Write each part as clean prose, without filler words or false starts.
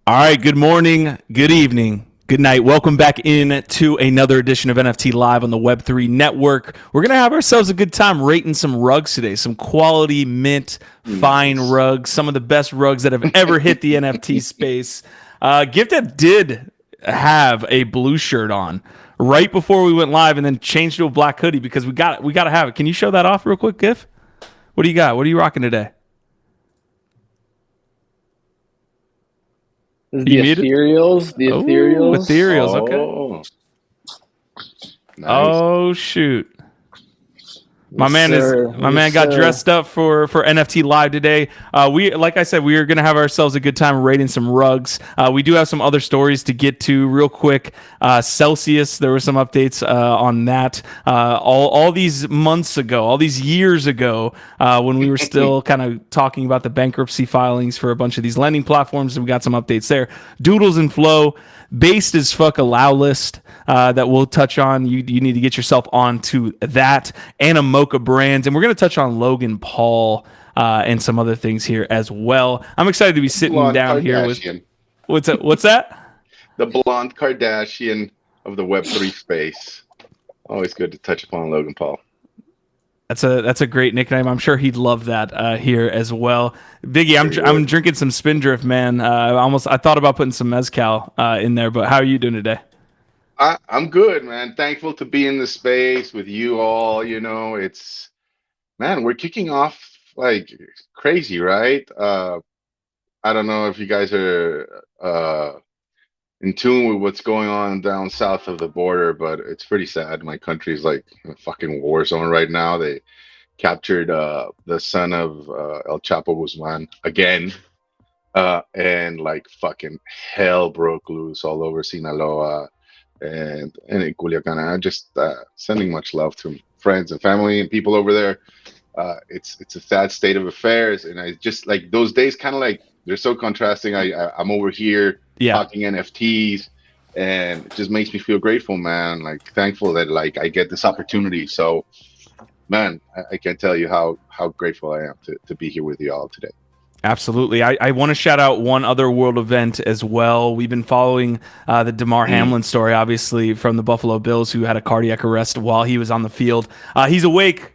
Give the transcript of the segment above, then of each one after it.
All right, good morning, good evening, good night. Welcome back in to another edition of NFT Live on the Web3 Network. We're going to have ourselves a good time rating some rugs today, some quality mint, fine Nice. rugs, some of the best rugs that have ever hit the NFT space. Gift that did have a blue shirt on right before we went live and then changed to a black hoodie because we got to have it. Can you show that off real quick, Gift? What do you got? What are you rocking today? This is You the muted? ethereals. The Oh, ethereals. ethereals. Okay. Oh, nice. Oh shoot. My Yes, man is sir. my Yes, man got sir. dressed up for NFT Live today. We like I said, we are gonna have ourselves a good time rating some rugs. We do have some other stories to get to real quick. Celsius, there were some updates on that. All these months ago, all these years ago, when we were still kind of talking about the bankruptcy filings for a bunch of these lending platforms, we got some updates there. Doodles and Flow, BasedAF Allowlist. That we'll touch on. You need to get yourself onto that. Animoca brands. And we're going to touch on Logan Paul and some other things here as well. I'm excited to be sitting Blonde down here with. Kardashian. What's that? The blonde Kardashian of the Web3 space. Always good to touch upon Logan Paul. That's a great nickname. I'm sure he'd love that here as well. Biggie, I'm drinking some Spindrift, man. I thought about putting some mezcal in there, but how are you doing today? I'm good, man. Thankful to be in the space with you all. Man, we're kicking off like crazy, right? I don't know if you guys are in tune with what's going on down south of the border, but it's pretty sad. My country's like in a fucking war zone right now. They captured the son of El Chapo Guzman again, and like fucking hell broke loose all over Sinaloa and in Culiacan. I'm just sending much love to friends and family and people over there. It's a sad state of affairs, and I just like those days kind of like they're so contrasting. I'm over here Yeah. talking NFTs, and it just makes me feel grateful, man. Like thankful that like I get this opportunity. So, man, I can't tell you how grateful I am to be here with you all today. Absolutely. I want to shout out one other world event as well. We've been following the Damar Hamlin story, obviously, from the Buffalo Bills, who had a cardiac arrest while he was on the field. He's awake,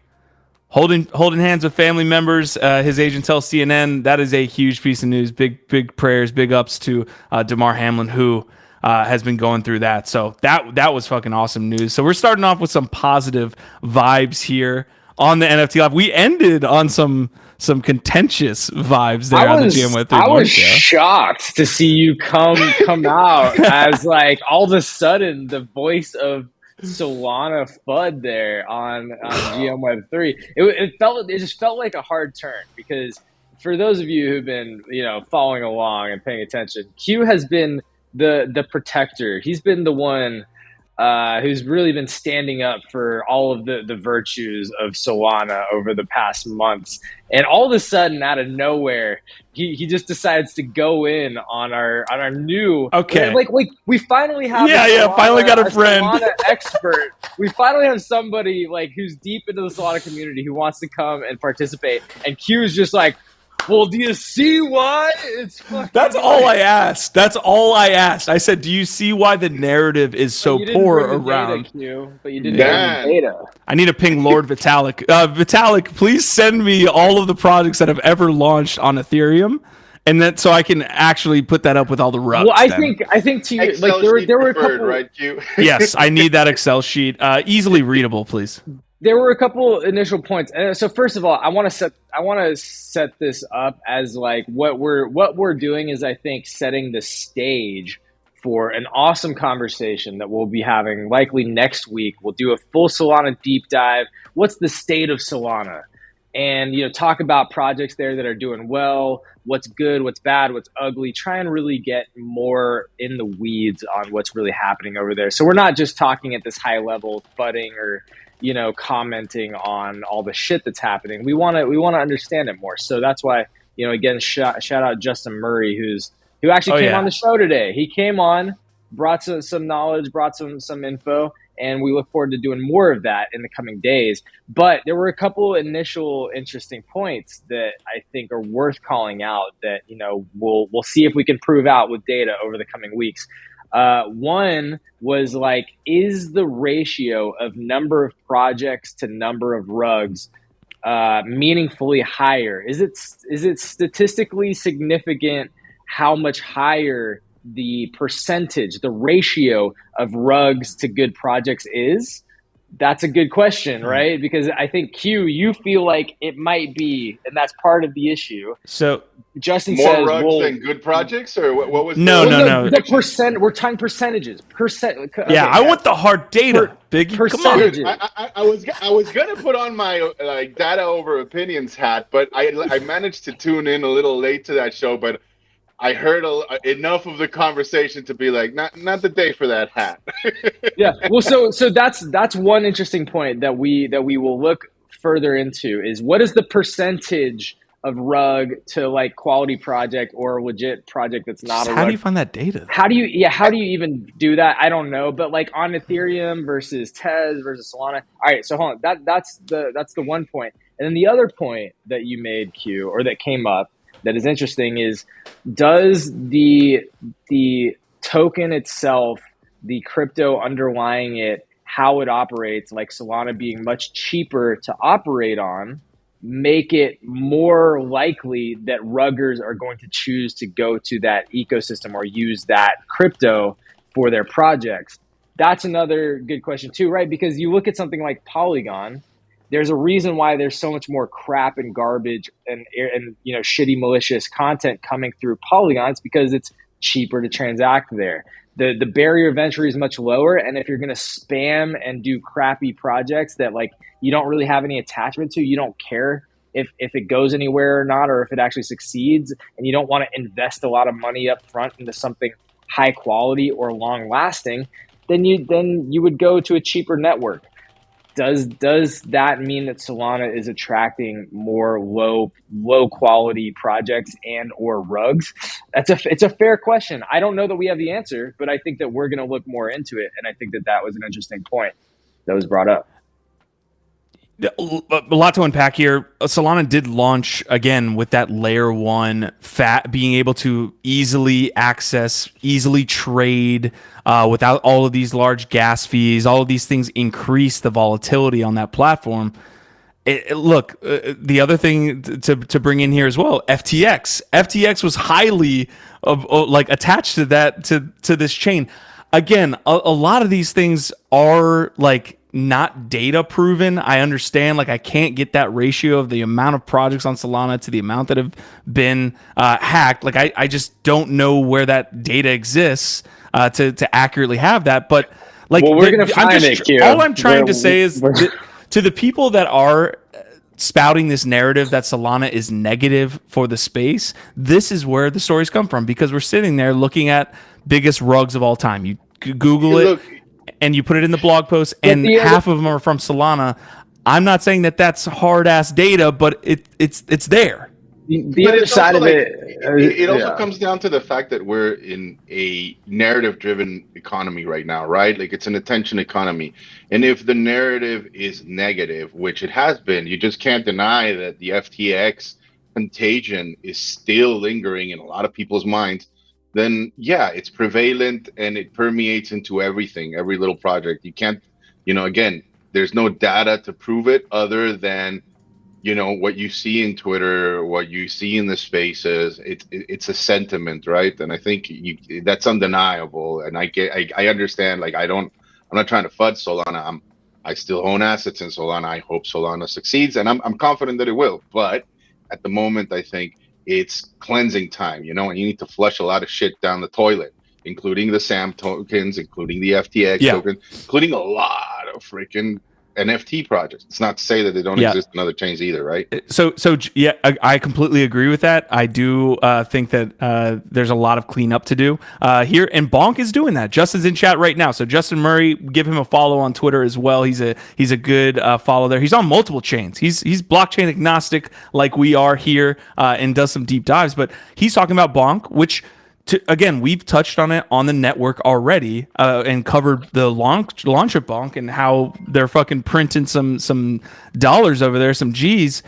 holding hands with family members. His agent tells CNN that is a huge piece of news. Big prayers, big ups to Damar Hamlin, who has been going through that. So that was fucking awesome news. So we're starting off with some positive vibes here on the NFT Live. We ended on some contentious vibes there on the GM3 I morning was show. shocked to see you come out as like all of a sudden the voice of Solana FUD there on GM Web3. It just felt like a hard turn because for those of you who've been following along and paying attention, Q has been the protector. He's been the one who's really been standing up for all of the virtues of Solana over the past months. And all of a sudden, out of nowhere, he just decides to go in on our new like we finally have finally got a friend, Solana expert. We finally have somebody like who's deep into the Solana community who wants to come and participate. And Q's just like, well, do you see why it's fucking That's all I asked. That's all I asked. I said, do you see why the narrative is so poor around? But you didn't bring the data. I need to ping Lord Vitalik. Vitalik, please send me all of the projects that have ever launched on Ethereum, and that so I can actually put that up with all the rugs. Well, I think to you, like there were a couple. Right, Q? Yes, I need that Excel sheet, easily readable, please. There were a couple initial points. So first of all, I want to set this up as like what we're doing is I think setting the stage for an awesome conversation that we'll be having likely next week. We'll do a full Solana deep dive. What's the state of Solana? And talk about projects there that are doing well, what's good, what's bad, what's ugly. Try and really get more in the weeds on what's really happening over there. So we're not just talking at this high level budding or commenting on all the shit that's happening. We want to understand it more. So that's why, again, shout out Justin Murray, who actually came on the show today. He came on, brought some knowledge, brought some info, and we look forward to doing more of that in the coming days. But there were a couple initial interesting points that I think are worth calling out that, you know, we'll see if we can prove out with data over the coming weeks. One was like, is the ratio of number of projects to number of rugs meaningfully higher? Is it statistically significant how much higher the percentage, the ratio of rugs to good projects is? That's a good question, right? Because I think, Q, you feel like it might be, and that's part of the issue. So Justin more says, rugs well, than good projects, or what was No. the percent, we're talking percentages. Yeah, I want the hard data, Biggie. Percentages. Come on. I was gonna put on my like data over opinions hat, but I managed to tune in a little late to that show, but I heard enough of the conversation to be like, not the day for that hat. Yeah. Well, so that's one interesting point that we will look further into is what is the percentage of rug to like quality project or a legit project that's not a rug. How do you find that data? How do you even do that? I don't know, but like on Ethereum versus Tez versus Solana. All right, so hold on. That's the one point. And then the other point that you made, Q, or that came up that is interesting is, does the token itself, the crypto underlying it, how it operates, like Solana being much cheaper to operate on, make it more likely that ruggers are going to choose to go to that ecosystem or use that crypto for their projects? That's another good question too, right? Because you look at something like Polygon, there's a reason why there's so much more crap and garbage and you know, shitty malicious content coming through Polygon. It's because it's cheaper to transact there. The barrier of entry is much lower, and if you're going to spam and do crappy projects that like you don't really have any attachment to, you don't care if it goes anywhere or not, or if it actually succeeds, and you don't want to invest a lot of money up front into something high quality or long lasting, then you would go to a cheaper network. Does that mean that Solana is attracting more low quality projects and or rugs? It's a fair question. I don't know that we have the answer, but I think that we're going to look more into it, and I think that was an interesting point that was brought up. A lot to unpack here. Solana did launch again with that layer one being able to easily access, easily trade without all of these large gas fees. All of these things increase the volatility on that platform. Look, the other thing to bring in here as well, FTX was highly like attached to that to this chain. Again, a lot of these things are like not data proven. I understand, like I can't get that ratio of the amount of projects on Solana to the amount that have been hacked. Like I just don't know where that data exists to accurately have that. But like, well, we're gonna find it, Q. All I'm trying to say is to the people that are spouting this narrative that Solana is negative for the space, this is where the stories come from, because we're sitting there looking at biggest rugs of all time. You Google it. And you put it in the blog post, and half of them are from Solana. I'm not saying that that's hard ass data, but it's there. The other side of it also comes down to the fact that we're in a narrative-driven economy right now, right? Like it's an attention economy, and if the narrative is negative, which it has been, you just can't deny that the FTX contagion is still lingering in a lot of people's minds. Then yeah, it's prevalent and it permeates into everything, every little project. You can't, again, there's no data to prove it other than, what you see in Twitter, what you see in the spaces. It's a sentiment, right? And I think that's undeniable. And I understand. Like I'm not trying to FUD Solana. I still own assets in Solana. I hope Solana succeeds, and I'm confident that it will. But at the moment, I think it's cleansing time, and you need to flush a lot of shit down the toilet, including the SAM tokens, including the FTX token, including a lot of freaking NFT projects. It's not to say that they don't exist in other chains either, right? So yeah, I completely agree with that. I do think that there's a lot of cleanup to do here, and Bonk is doing that. Justin's in chat right now, so Justin Murray, give him a follow on Twitter as well. He's a good follow there. He's on multiple chains. He's blockchain agnostic like we are here, and does some deep dives. But he's talking about Bonk, which again, we've touched on it on the network already, and covered the launch of Bonk and how they're fucking printing some dollars over there, some G's.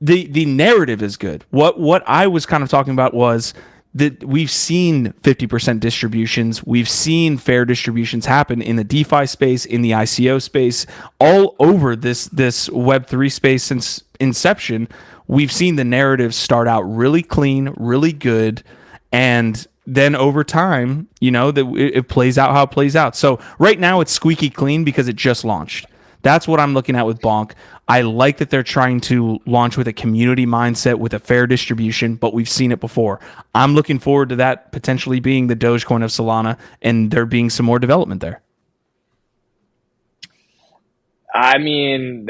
The narrative is good. What I was kind of talking about was that we've seen 50% distributions. We've seen fair distributions happen in the DeFi space, in the ICO space, all over this Web3 space since inception. We've seen the narrative start out really clean, really good, and then over time, it plays out how it plays out. So right now it's squeaky clean because it just launched. That's what I'm looking at with Bonk. I like that they're trying to launch with a community mindset, with a fair distribution, but we've seen it before. I'm looking forward to that potentially being the Dogecoin of Solana and there being some more development there. I mean,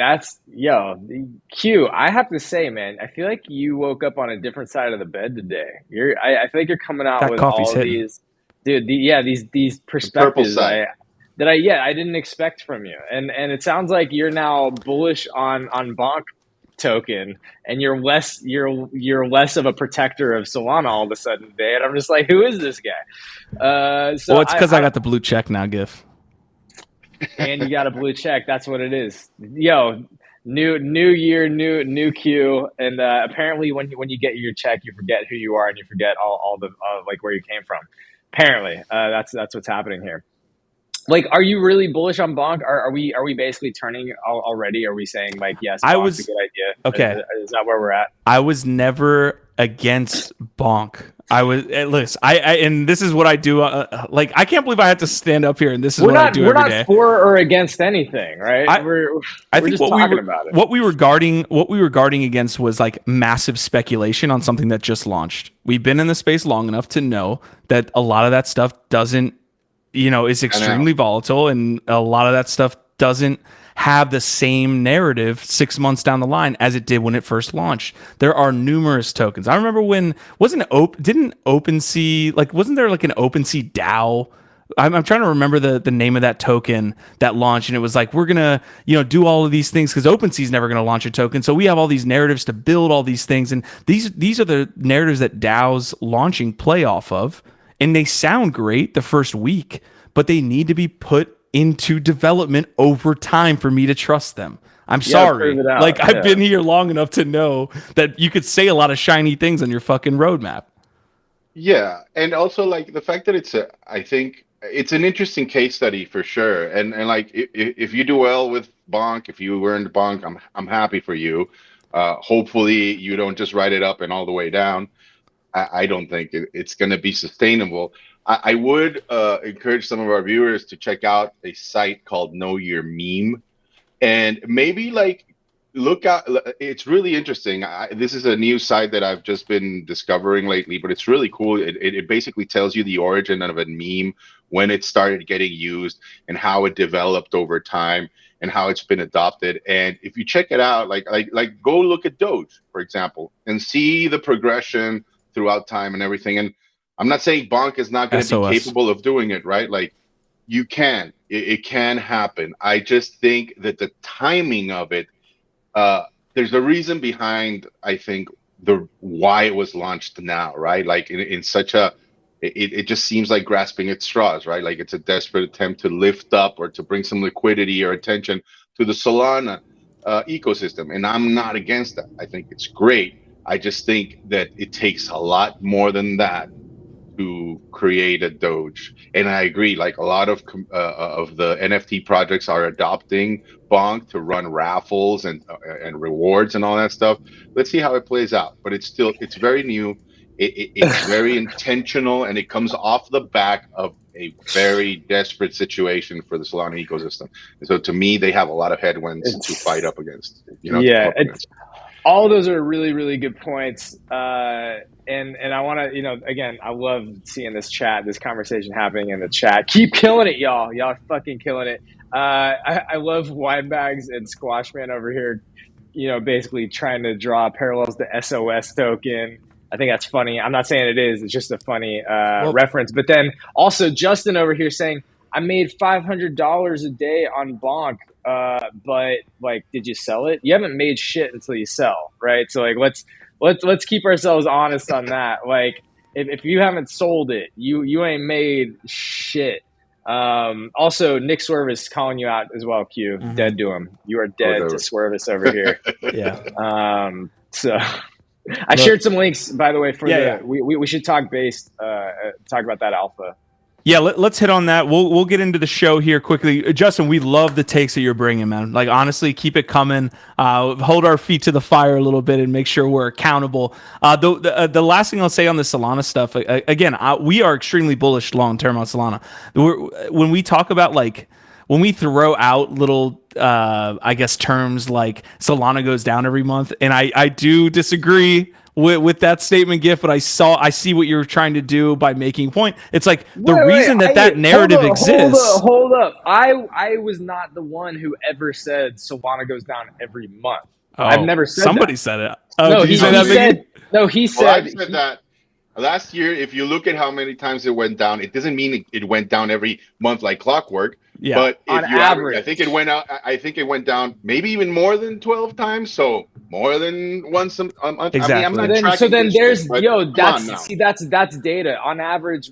Q. I have to say, man, I feel like you woke up on a different side of the bed today. I feel like you're coming out That with coffee's all hitting. these, dude. These perspectives I didn't expect from you, and it sounds like you're now bullish on Bonk token, and you're less of a protector of Solana all of a sudden today. And I'm just like, who is this guy? So well, it's because I got the blue check now, GIF. And you got a blue check. That's what it is. Yo, new year, new Q. And apparently, when you get your check, you forget who you are and you forget all the like where you came from. Apparently, that's what's happening here. Like, are you really bullish on Bonk? Are we basically turning already? Are we saying like, yes, Bonk's a good idea? Okay. Is that where we're at? I was never against Bonk. I was listen. And this is what I do. Like, I can't believe I have to stand up here and this is what I do every day. We're not for or against anything, right? We're think just what talking about it. What we were guarding against was like massive speculation on something that just launched. We've been in the space long enough to know that a lot of that stuff doesn't, is extremely volatile, and a lot of that stuff doesn't have the same narrative 6 months down the line as it did when it first launched. There are numerous tokens. I remember when wasn't OpenSea, like, wasn't there like an OpenSea DAO? I'm trying to remember the name of that token that launched, and it was like, we're gonna do all of these things because OpenSea is never gonna launch a token, so we have all these narratives to build all these things, and these are the narratives that DAOs launching play off of, and they sound great the first week, but they need to be put into development over time for me to trust them. I'm sorry. Like, I've been here long enough to know that you could say a lot of shiny things on your fucking roadmap. Yeah, and also like the fact that I think it's an interesting case study for sure. And like if you do well with Bonk, if you earned Bonk, I'm happy for you. Hopefully you don't just write it up and all the way down. I don't think it's going to be sustainable. I would encourage some of our viewers to check out a site called Know Your Meme, and maybe like look out. It's really interesting. This is a new site that I've just been discovering lately, but it's really cool. It basically tells you the origin of a meme, when it started getting used, and how it developed over time, and how it's been adopted. And if you check it out, like go look at Doge, for example, and see the progression throughout time and everything. And I'm not saying Bonk is not going to be capable of doing it, right? Like, you can, it can happen. I just think that the timing of it, there's a reason behind, I think, why it was launched now, right? Like in such a, it just seems like grasping at straws, right? Like it's a desperate attempt to lift up or to bring some liquidity or attention to the Solana ecosystem. And I'm not against that. I think it's great. I just think that it takes a lot more than that to create a Doge. And I agree, like a lot of the NFT projects are adopting Bonk to run raffles and rewards and all that stuff. Let's see how it plays out. But it's very new. It's very intentional, and it comes off the back of a very desperate situation for the Solana ecosystem. And so to me, they have a lot of headwinds to fight up against. All those are really, really good points. And I want to, again, I love seeing this conversation happening in the chat. Keep killing it, y'all. Y'all are fucking killing it. I love Wine Bags and Squashman over here, basically trying to draw parallels to SOS token. I think that's funny. I'm not saying it is. It's just a funny reference. But then also Justin over here saying, I made $500 a day on Bonk. But like, did you sell it? You haven't made shit until you sell, right? So like, let's keep ourselves honest on that. Like, if you haven't sold it, you ain't made shit. Also, Nick Swervis calling you out as well. Q, dead to him. You are dead to Swervis over here. Yeah. So I shared some links, by the way, for we should talk talk about that alpha. Yeah, let's hit on that. We'll get into the show here quickly. Justin, we love the takes that you're bringing, man. Like, honestly, keep it coming. Hold our feet to the fire a little bit and make sure we're accountable. The last thing I'll say on the Solana stuff, again, we are extremely bullish long term on Solana. When we talk about, like, when we throw out little, I guess, terms like Solana goes down every month, and I do disagree with that statement, Gift, but I see what you're trying to do by making point. It's like the reason that narrative exists. Hold up. I was not the one who ever said Solana goes down every month. I've never said somebody that. said it. No, he said I said that last year. If you look at how many times it went down, it doesn't mean it went down every month like clockwork. Yeah. But on average, I think it went out. I think it went down maybe even more than 12 times. So more than once a month. Exactly. I mean, I'm not so then there's shit, that's data. On average,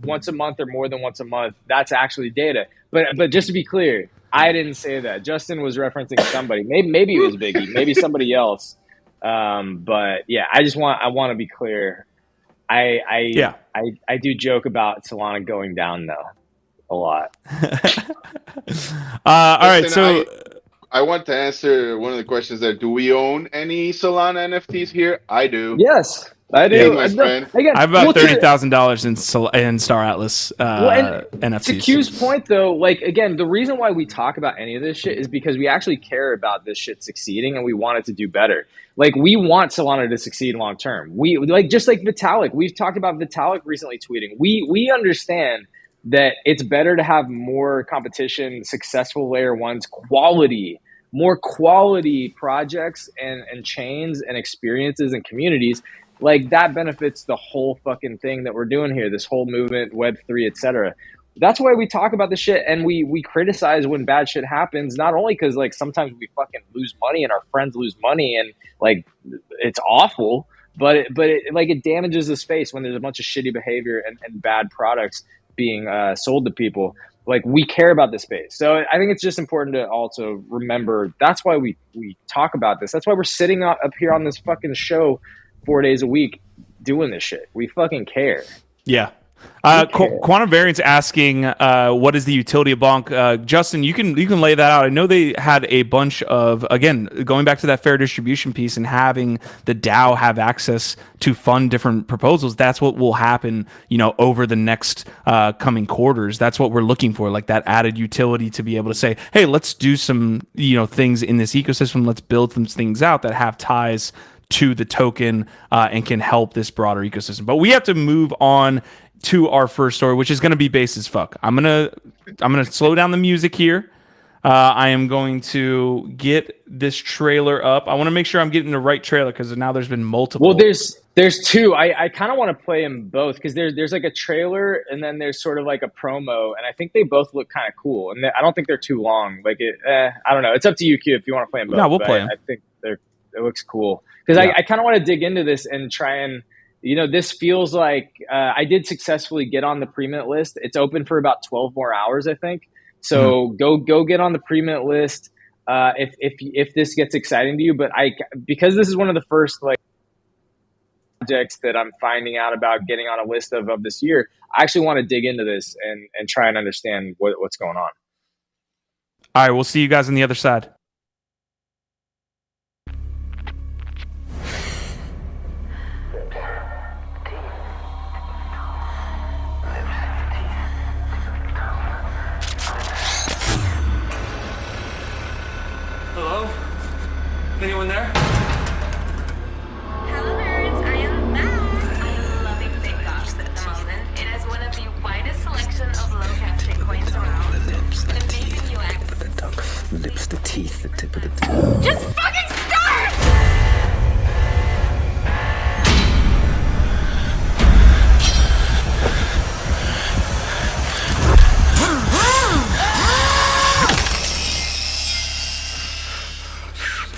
once a month or more than once a month, that's actually data. But just to be clear, I didn't say that. Justin was referencing somebody. Maybe it was Biggie. Maybe somebody else. But yeah, I want to be clear. I do joke about Solana going down though. A lot. All right, so I want to answer one of the questions there. Do we own any Solana NFTs here? I do. Yes, I do. My friend. I have about $30,000 in Star Atlas NFTs. To Q's point, though, like, again, the reason why we talk about any of this shit is because we actually care about this shit succeeding and we want it to do better. Like, we want Solana to succeed long term. We like, just like Vitalik. We've talked about Vitalik recently tweeting. We understand that it's better to have more competition, successful layer ones, more quality projects and chains and experiences and communities. Like, that benefits the whole fucking thing that we're doing here, this whole movement, Web3, etc. That's why we talk about this shit and we criticize when bad shit happens, not only because, like, sometimes we fucking lose money and our friends lose money and, like, it's awful, but it damages the space when there's a bunch of shitty behavior and bad products being sold to people. Like, we care about the space. So I think it's just important to also remember that's why we talk about this. That's why we're sitting up here on this fucking show 4 days a week doing this shit. We fucking care. Yeah. Quantum Variance asking, what is the utility of Bonk? Justin, you can lay that out. I know they had a bunch of, again, going back to that fair distribution piece and having the DAO have access to fund different proposals. That's what will happen, over the next coming quarters. That's what we're looking for, like that added utility to be able to say, hey, let's do some, things in this ecosystem. Let's build some things out that have ties to the token and can help this broader ecosystem. But we have to move on to our first story, which is going to be base as fuck. I'm gonna slow down the music here. I am going to get this trailer up. I want to make sure I'm getting the right trailer because now there's been multiple. Well, there's two. I kind of want to play them both because there's like a trailer and then there's sort of like a promo, and I think they both look kind of cool. And I don't think they're too long. Like I don't know. It's up to you, Q, if you want to play them both. No, we'll play them. I think it looks cool because I kind of want to dig into this and try and. This feels like I did successfully get on the pre-mint list. It's open for about 12 more hours, I think. So go get on the pre-mint list if this gets exciting to you. But because this is one of the first like projects that I'm finding out about getting on a list of this year, I actually want to dig into this and try and understand what's going on. All right, we'll see you guys on the other side. Hello? Anyone there? Hello nerds, I am back. I am loving BasedAF at the moment. It has one of the widest selection of low-cap shitcoins around. An amazing UX. The tongue, lips, the teeth, the tip of the tongue. Just fucking start!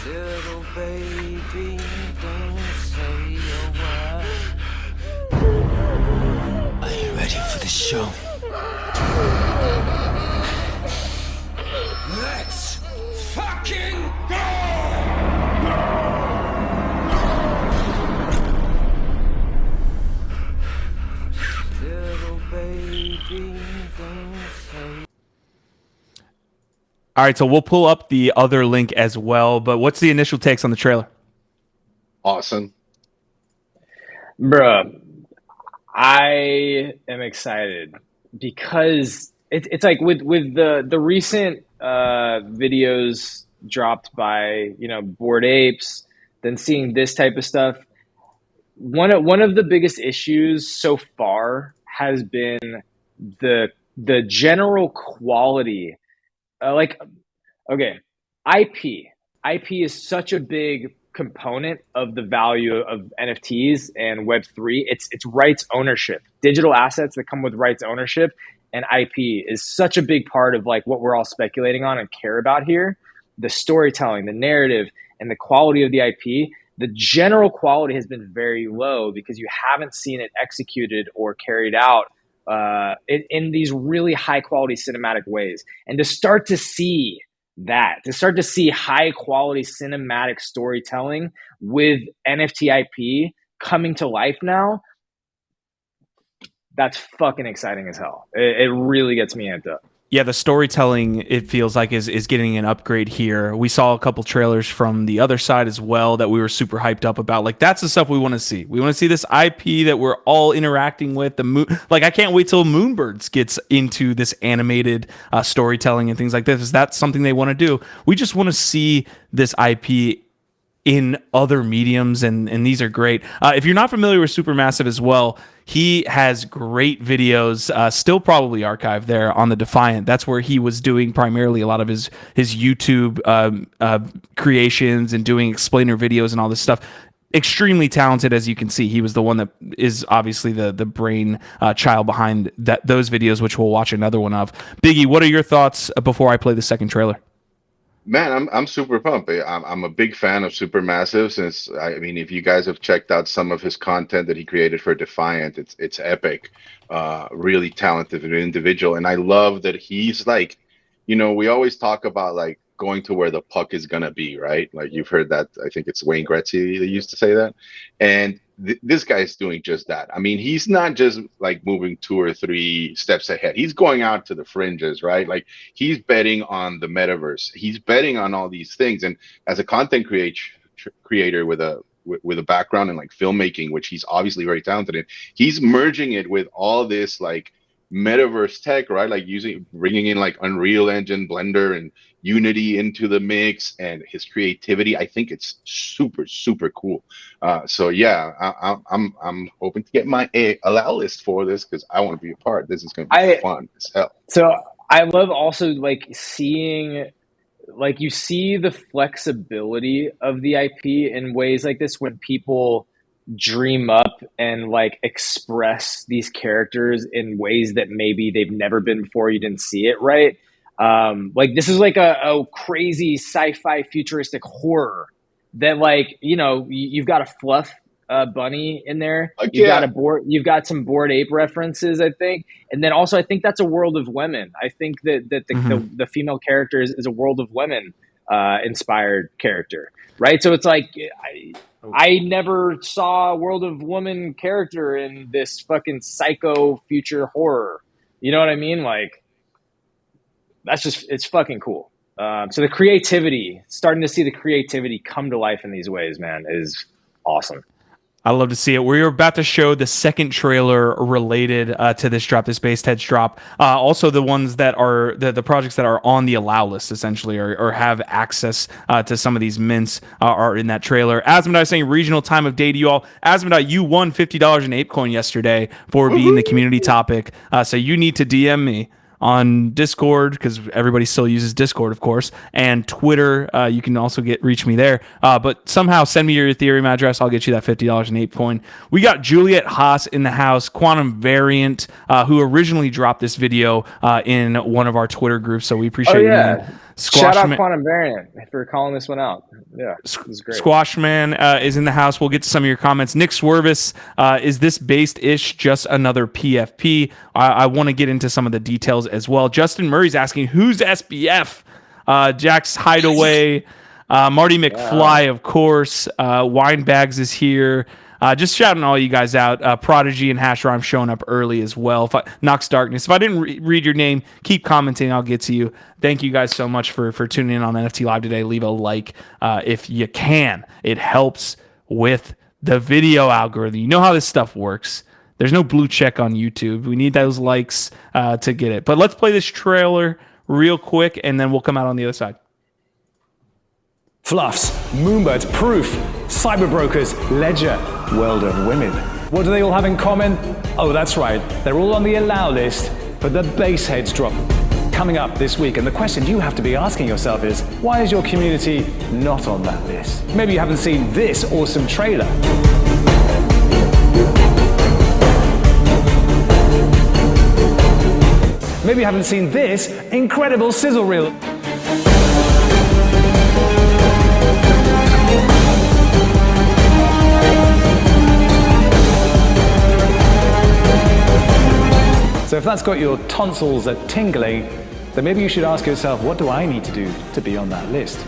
Little baby, don't say a word. All right, so we'll pull up the other link as well. But what's the initial takes on the trailer? Awesome. Bruh, I am excited because it's like with the recent videos dropped by Bored Apes, then seeing this type of stuff. One of the biggest issues so far has been the general quality. Okay, IP is such a big component of the value of NFTs and Web3. It's rights ownership, digital assets that come with rights ownership, and IP is such a big part of like what we're all speculating on and care about here. The storytelling, the narrative, and the quality of the IP. The general quality has been very low because you haven't seen it executed or carried out in these really high quality cinematic ways. And to start to see high quality cinematic storytelling with NFT IP coming to life now, that's fucking exciting as hell. It really gets me amped up. Yeah, the storytelling, it feels like, is getting an upgrade here. We saw a couple trailers from the other side as well that we were super hyped up about. Like, that's the stuff we want to see. We want to see this IP that we're all interacting with. The moon, like, I can't wait till Moonbirds gets into this animated storytelling and things like this. Is that something they want to do? We just want to see this IP in other mediums, and these are great. If you're not familiar with Supermassive as well, he has great videos, still probably archived there on the Defiant. That's where he was doing primarily a lot of his YouTube creations and doing explainer videos and all this stuff. Extremely talented, as you can see. He was the one that is obviously the brain child behind those videos, which we'll watch another one of. Biggie, what are your thoughts before I play the second trailer? Man, I'm super pumped. I'm a big fan of Supermassive since if you guys have checked out some of his content that he created for Defiant, it's epic. Really talented individual, and I love that he's like, we always talk about like going to where the puck is gonna be, right? Like you've heard that. I think it's Wayne Gretzky that used to say that, and this guy's doing just that. I mean, he's not just like moving 2 or 3 steps ahead. He's going out to the fringes, right? Like he's betting on the metaverse. He's betting on all these things. And as a content creator with a background in like filmmaking, which he's obviously very talented in, he's merging it with all this like metaverse tech, right? Like bringing in like Unreal Engine, Blender, and Unity into the mix, and his creativity. I think it's super, super cool. So yeah, I'm hoping to get my allow list for this because I want to be a part. This is going to be fun as hell. So I love also like seeing, like you see the flexibility of the IP in ways like this when people dream up and like express these characters in ways that maybe they've never been before. You didn't see it, right? Like this is like a crazy sci-fi futuristic horror that like, you've got a fluff bunny in there. You've got some Bored Ape references, I think. And then also I think that's a World of Women. I think that the female character is a World of Women inspired character, right? So it's like I never saw a World of Woman character in this fucking psycho future horror. You know what I mean? Like it's fucking cool. So the creativity, starting to see the creativity come to life in these ways, man, is awesome. I love to see it. We're about to show the second trailer related to this drop, this Based Heads drop. Also, the ones that are the projects that are on the allow list, essentially, or have access to some of these mints are in that trailer. Asmodai is saying regional time of day to you all. Asmodai, you won $50 in ApeCoin yesterday for being the community topic. So you need to DM me on Discord, because everybody still uses Discord, of course, and Twitter. You can also reach me there. But somehow send me your Ethereum address. I'll get you that $50 in ApeCoin. We got Juliet Haas in the house, Quantum Variant, who originally dropped this video in one of our Twitter groups. So we appreciate you, man. Shout out Quantum Variant for calling this one out. Yeah, this is great. Squashman is in the house. We'll get to some of your comments. Nick Swervis, is this Based-ish just another PFP? I want to get into some of the details as well. Justin Murray's asking, who's SBF? Jack's Hideaway. Marty McFly, of course. Winebags is here. Just shouting all you guys out. Prodigy and Hash Rhyme showing up early as well. Nox Darkness. If I didn't read your name, keep commenting. I'll get to you. Thank you guys so much for tuning in on NFT Live today. Leave a like if you can. It helps with the video algorithm. You know how this stuff works. There's no blue check on YouTube. We need those likes to get it. But let's play this trailer real quick, and then we'll come out on the other side. Fluffs, Moonbirds, Proof, Cyberbrokers, Ledger, World of Women. What do they all have in common? Oh, that's right. They're all on the allow list, but the base heads drop coming up this week. And the question you have to be asking yourself is, why is your community not on that list? Maybe you haven't seen this awesome trailer. Maybe you haven't seen this incredible sizzle reel. So if that's got your tonsils tingling, then maybe you should ask yourself, what do I need to do to be on that list?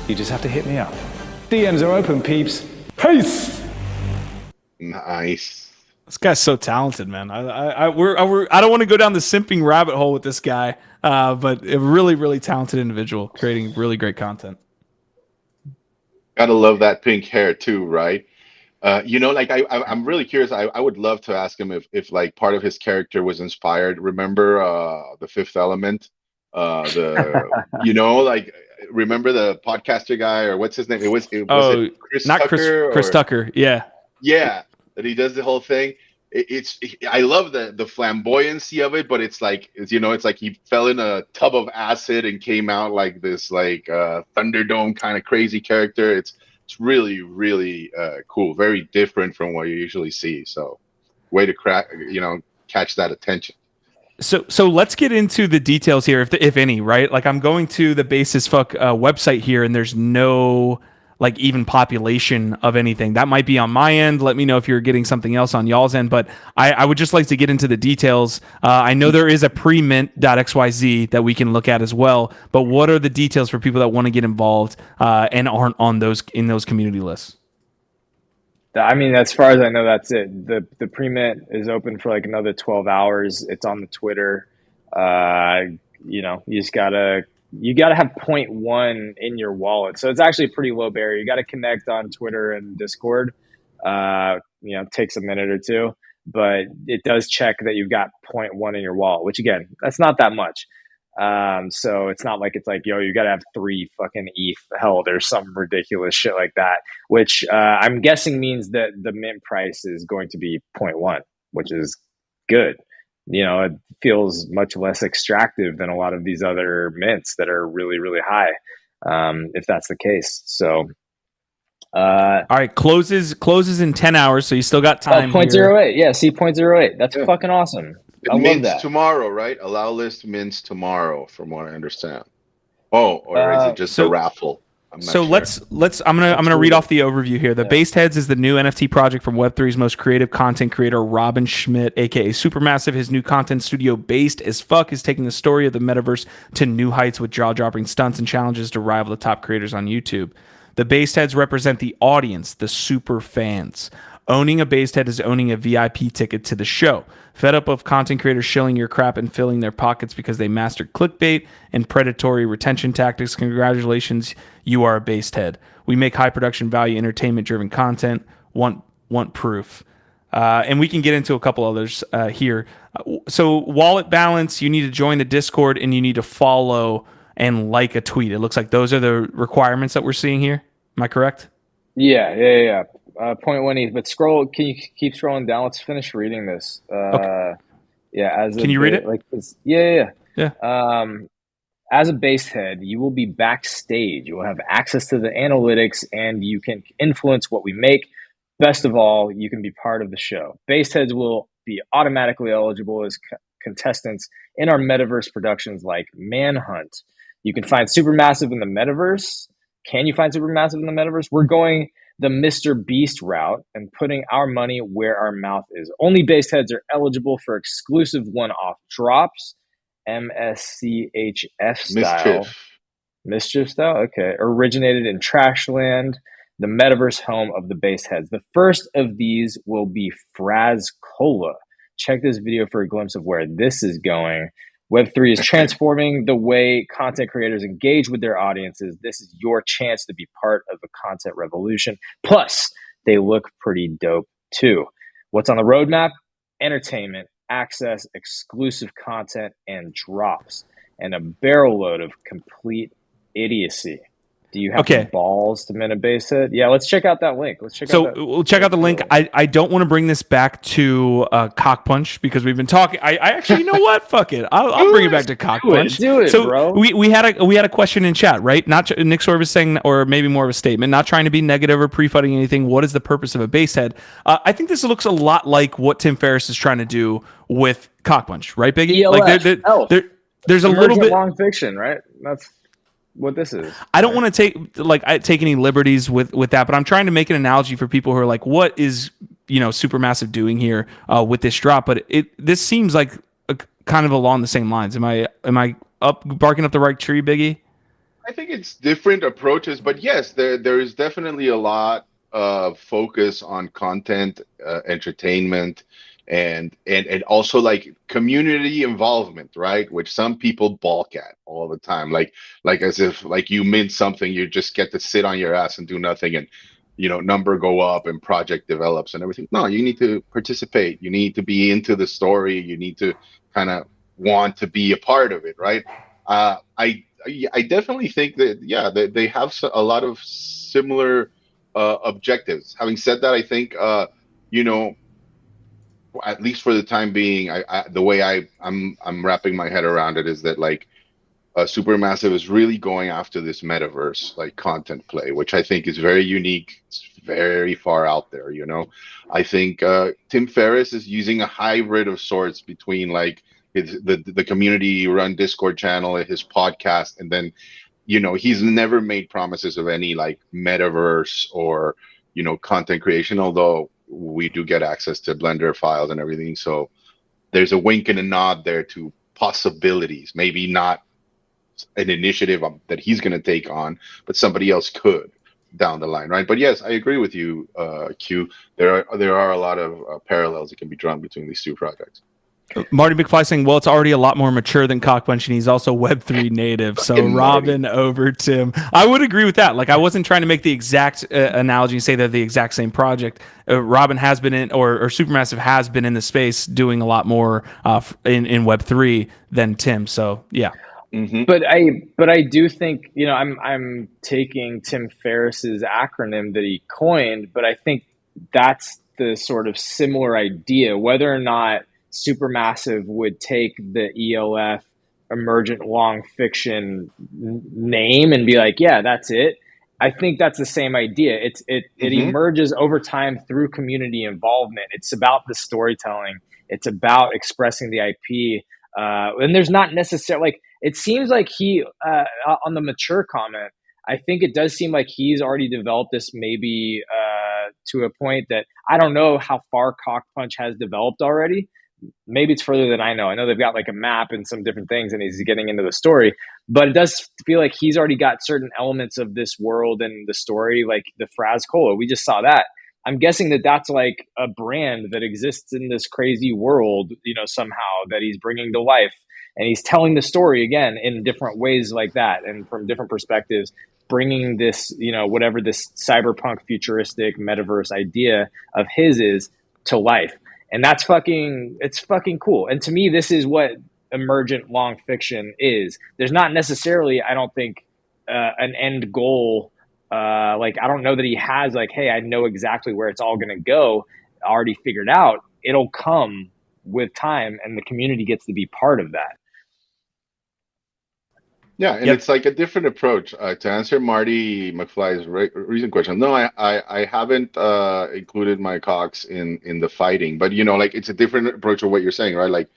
You just have to hit me up. DMs are open, peeps. Peace! Nice. This guy's so talented, man. I don't want to go down the simping rabbit hole with this guy, but a really, really talented individual creating really great content. Gotta love that pink hair too, right? Like I'm really curious. I would love to ask him if like part of his character was inspired. Remember the Fifth Element? Like remember the podcaster guy, or what's his name? Was it Chris Tucker? Chris Tucker. Yeah. Yeah, that he does the whole thing. I love the flamboyancy of it, but it's like he fell in a tub of acid and came out like this Thunderdome kind of crazy character. It's really, really cool. Very different from what you usually see. So, way to catch that attention. So let's get into the details here, if any, right? Like I'm going to the BasedAF website here, and there's no like even population of anything. That might be on my end. Let me know if you're getting something else on y'all's end, but I would just like to get into the details. I know there is a pre-mint.xyz that we can look at as well, but what are the details for people that want to get involved and aren't on those community lists? I mean, as far as I know, that's it. The pre-mint is open for like another 12 hours. It's on the Twitter. You gotta have 0.1 in your wallet. So it's actually a pretty low barrier. You got to connect on Twitter and Discord. It takes a minute or two, but it does check that you've got 0.1 in your wallet, which again, that's not that much. So it's not like it's like, yo, you got to have 3 fucking ETH. Hell, there's some ridiculous shit like that, which I'm guessing means that the mint price is going to be 0.1, which is good. It feels much less extractive than a lot of these other mints that are really, really high, if that's the case. So, all right, closes in 10 hours, so you still got time. 0.08, yeah, see 0.08. That's fucking awesome. It I love mints that. tomorrow, right? Allow list mints tomorrow, from what I understand. Oh, or is it just a raffle? So let's I'm gonna read off the overview here. The Based Heads is the new NFT project from Web3's most creative content creator Robin Schmidt, aka Supermassive. His new content studio, Based as Fuck, is taking the story of the metaverse to new heights with jaw-dropping stunts and challenges to rival the top creators on YouTube. The Based Heads represent the audience, the super fans. Owning a Based Head is owning a VIP ticket to the show. Fed up of content creators shilling your crap and filling their pockets because they mastered clickbait and predatory retention tactics? Congratulations, you are a Based Head. We make high production value, entertainment-driven content. Want proof. And we can get into a couple others here. So wallet balance, you need to join the Discord and you need to follow and like a tweet. It looks like those are the requirements that we're seeing here. Am I correct? Yeah. 0.1 ETH, but can you keep scrolling down? Let's finish reading this. Okay. Yeah. Can you read it? Yeah. Yeah. As a Based Head, you will be backstage. You will have access to the analytics and you can influence what we make. Best of all, you can be part of the show. Based Heads will be automatically eligible as contestants in our Metaverse productions like Manhunt. You can find Supermassive in the Metaverse. Can you find Supermassive in the Metaverse? We're going the Mr. Beast route and putting our money where our mouth is. Only Based Heads are eligible for exclusive one-off drops, MSCHF style. Mischief style? Okay. Originated in Trashland. the metaverse home of the base heads. The first of these will be Fraz Cola. Check this video for a glimpse of where this is going. Web3 is transforming the way content creators engage with their audiences. This is your chance to be part of the content revolution. Plus, they look pretty dope too. What's on the roadmap? Entertainment, access, exclusive content, and drops, and a barrel load of complete idiocy. Do you have the balls to mint a base head? Yeah, let's check out that link. We'll check out the link. I don't want to bring this back to Cock Punch because we've been talking. I actually, you know what? Fuck it. I'll bring it back to Cock Punch. Do it, so bro. We had a question in chat, right? Not Nick sort of saying, or maybe more of a statement, not trying to be negative or pre-fudding anything. What is the purpose of a base head? I think this looks a lot like what Tim Ferriss is trying to do with Cock Punch, right, Biggie? ELF, there's a little bit long fiction, right? That's what this is. I don't want to take any liberties with that, but I'm trying to make an analogy for people who are like, what is Supermassive doing here with this drop? But this seems like kind of along the same lines. Am I barking up the right tree, Biggie? I think it's different approaches, but yes, there is definitely a lot of focus on content, entertainment, and also like community involvement, right? Which some people balk at all the time, like as if like you mint something, you just get to sit on your ass and do nothing, and number go up and project develops and everything. No, you need to participate. You need to be into the story. You need to kind of want to be a part of it, right? I definitely think that they have a lot of similar objectives. Having said that, I think at least for the time being, the way I'm wrapping my head around it is that like Supermassive is really going after this metaverse like content play, which I think is very unique. It's very far out there, I think Tim Ferriss is using a hybrid of sorts between like the community run Discord channel, his podcast, and then he's never made promises of any like metaverse or content creation, although we do get access to Blender files and everything. So there's a wink and a nod there to possibilities. Maybe not an initiative that he's going to take on, but somebody else could down the line, right? But yes, I agree with you, Q. There are a lot of parallels that can be drawn between these two projects. Marty McFly saying, well, it's already a lot more mature than Cock Punch, and he's also Web3 native. So Robin over Tim. I would agree with that. Like, I wasn't trying to make the exact analogy and say they're the exact same project. Robin has been in, or Supermassive has been in the space doing a lot more in Web3 than Tim. So, yeah. Mm-hmm. But I do think, I'm taking Tim Ferriss's acronym that he coined, but I think that's the sort of similar idea, whether or not Supermassive would take the ELF emergent long fiction name and be like, yeah, that's it. I think that's the same idea. It emerges over time through community involvement. It's about the storytelling. It's about expressing the IP. And there's not necessarily like, it seems like he, on the mature comment, I think it does seem like he's already developed this maybe to a point that I don't know how far Cock Punch has developed already. Maybe it's further than I know. I know they've got like a map and some different things and he's getting into the story, but it does feel like he's already got certain elements of this world and the story, like the Fraz Cola. We just saw that. I'm guessing that that's like a brand that exists in this crazy world, somehow that he's bringing to life, and he's telling the story again in different ways like that. And from different perspectives, bringing this, whatever this cyberpunk futuristic metaverse idea of his is to life. And it's fucking cool. And to me, this is what emergent long fiction is. There's not necessarily, I don't think, an end goal. Like, I don't know that he has like, hey, I know exactly where it's all going to go, already figured out. It'll come with time, and the community gets to be part of that. Yeah, and it's like a different approach. To answer Marty McFly's recent question, no, I haven't included my cocks in the fighting, but like it's a different approach of what you're saying, right? Like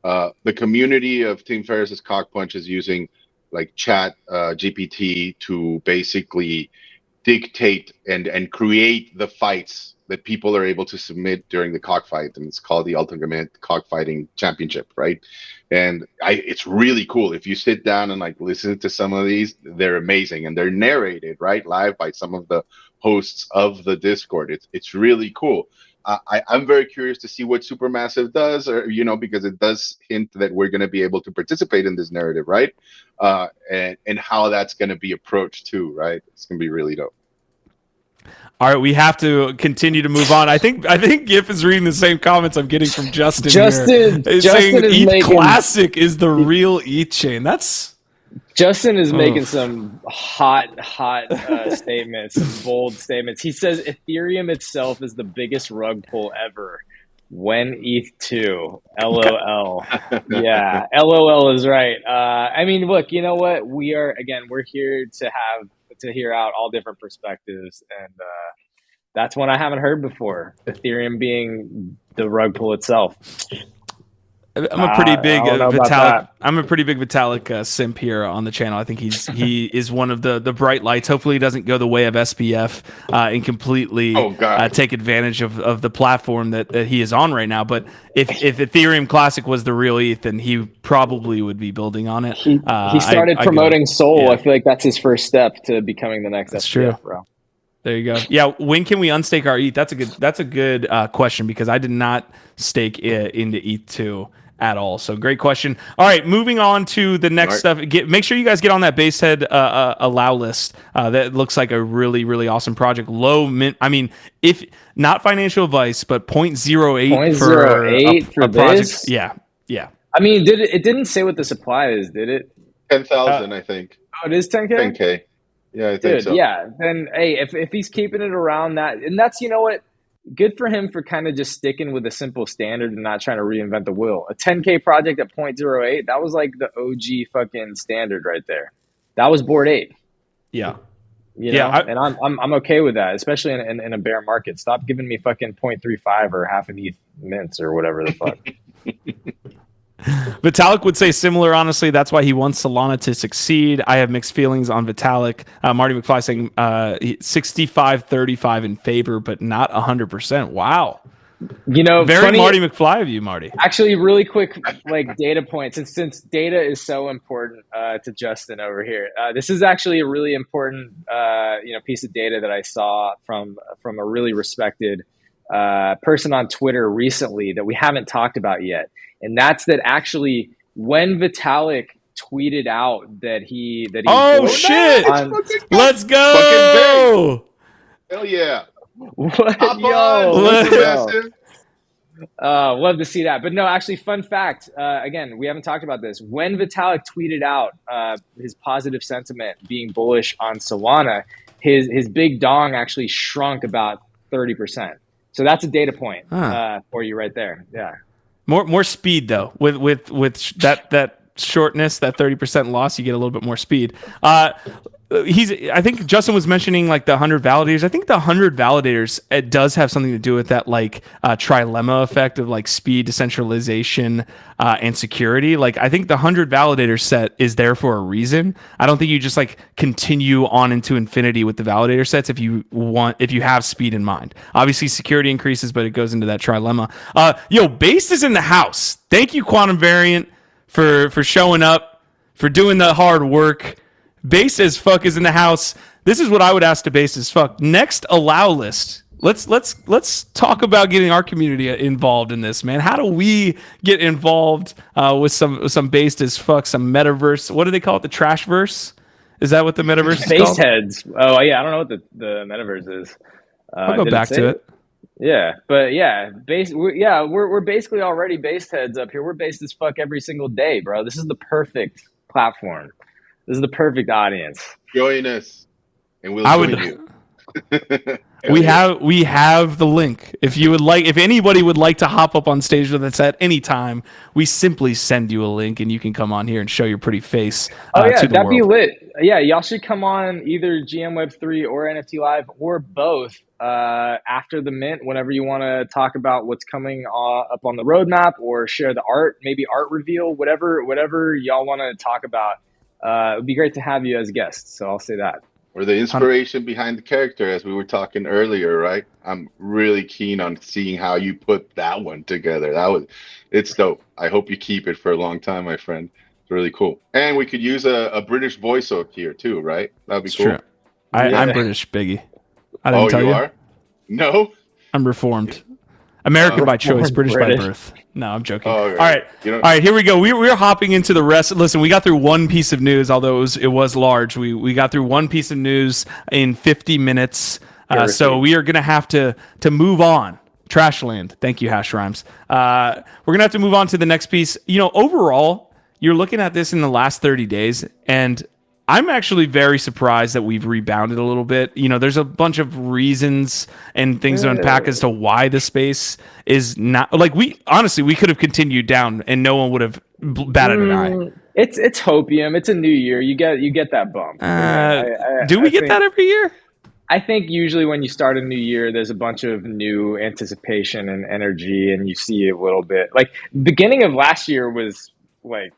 the community of Tim Ferriss's Cock Punch is using like chat GPT to basically dictate and create the fights that people are able to submit during the cockfight, and it's called the Ultimate Cockfighting Championship, right? And it's really cool. If you sit down and like listen to some of these, they're amazing, and they're narrated right live by some of the hosts of the Discord. It's really cool. I'm very curious to see what Supermassive does, or because it does hint that we're going to be able to participate in this narrative, right? And how that's going to be approached too, right? It's going to be really dope. All right, we have to continue to move on. I think Gif is reading the same comments I'm getting from Justin. Justin He's saying ETH Classic is the real ETH chain. Justin is making some hot statements, some bold statements. He says Ethereum itself is the biggest rug pull ever. When ETH2, LOL. Yeah, LOL is right. I mean, look, you know what? We're here to hear out all different perspectives, and that's one I haven't heard before. Ethereum being the rug pull itself. I'm a pretty big Vitalik. I'm a pretty big Vitalik simp here on the channel. I think he is one of the bright lights. Hopefully, he doesn't go the way of SPF and completely take advantage of the platform that he is on right now. But if Ethereum Classic was the real ETH, then he probably would be building on it. He started promoting Sol. Yeah. I feel like that's his first step to becoming the next SPF, bro. There you go. Yeah, when can we unstake our ETH? That's a good question, because I did not stake into ETH2 at all. So great question. All right, moving on to the next stuff. Make sure you guys get on that Basehead allow list. That looks like a really, really awesome project. Low mint. I mean, if not financial advice, but 0.08 for a project. Yeah. I mean, it didn't say what the supply is, did it? 10,000, I think. Oh, it is 10K? 10K. Yeah, I think so. Yeah, then hey, if he's keeping it around that, and that's, you know what, good for him for kind of just sticking with a simple standard and not trying to reinvent the wheel. A 10K project at 0.08, that was like the OG fucking standard right there. That was board 8. Yeah. You know? And I'm okay with that, especially in a bear market. Stop giving me fucking 0.35 or half an ETH mints or whatever the fuck. Vitalik would say similar, honestly. That's why he wants Solana to succeed. I have mixed feelings on Vitalik. Marty McFly saying 65-35 in favor, but not 100%. Wow. You know, very funny, Marty McFly of you, Marty. Actually, really quick, like data points. And since data is so important to Justin over here, this is actually a really important piece of data that I saw from a really respected person on Twitter recently that we haven't talked about yet. And that's that actually when Vitalik tweeted out that he shit, let's go. Hell yeah. What? Love to see that. But no, actually, fun fact, again, we haven't talked about this. When Vitalik tweeted out his positive sentiment being bullish on Solana, his big dong actually shrunk about 30%. So that's a data point for you right there. Yeah. More speed though. With that shortness, that 30% loss, you get a little bit more speed. I think Justin was mentioning like the 100 validators. I think the 100 validators, it does have something to do with that like trilemma effect of like speed, decentralization, and security. Like I think the 100 validator set is there for a reason. I don't think you just like continue on into infinity with the validator sets if you have speed in mind. Obviously security increases, but it goes into that trilemma. Based is in the house. Thank you, Quantum Variant, for showing up, for doing the hard work. Base as fuck is in the house. This is what I would ask to Base as fuck. Next allow list. Let's talk about getting our community involved in this, man. How do we get involved with some Base as fuck, some Metaverse? What do they call it? The Trashverse? Is that what the Metaverse is called? Baseheads. Oh yeah, I don't know what the Metaverse is. I'll go back to it. Yeah, but yeah, we're basically already Baseheads up here. We're based as fuck every single day, bro. This is the perfect platform. This is the perfect audience. Join us, and we'll join you. We have the link. If anybody would like to hop up on stage with us at any time, we simply send you a link, and you can come on here and show your pretty face. To the that'd world. Be lit. Yeah, y'all should come on either GM Web3 or NFT Live or both after the mint. Whenever you want to talk about what's coming up on the roadmap, or share the art, maybe art reveal, whatever y'all want to talk about. It would be great to have you as guests. So I'll say that. or the inspiration behind the character, as we were talking earlier, right? I'm really keen on seeing how you put that one together. It's dope. I hope you keep it for a long time, my friend. It's really cool. And we could use a British voice up here too, right? That'd be It's cool. true. I'm Yeah. British, Biggie. I didn't Oh, tell you you. are? No? I'm reformed. American by choice, British by British. birth. No, I'm joking. Oh, All right. You know, All right, here we go. We're hopping into the rest. Listen, we got through one piece of news, although it was large. We got through one piece of news in 50 minutes. So we are going to have to move on. Trashland. Thank you, Hash Rhymes. We're going to have to move on to the next piece. You know, overall, you're looking at this in the last 30 days, and I'm actually very surprised that we've rebounded a little bit. You know, there's a bunch of reasons and things to unpack as to why the space is not like we could have continued down and no one would have batted an eye. It's hopium. It's a new year. You get that bump. Do we get that every year? I think usually when you start a new year, there's a bunch of new anticipation and energy, and you see a little bit. Like beginning of last year was like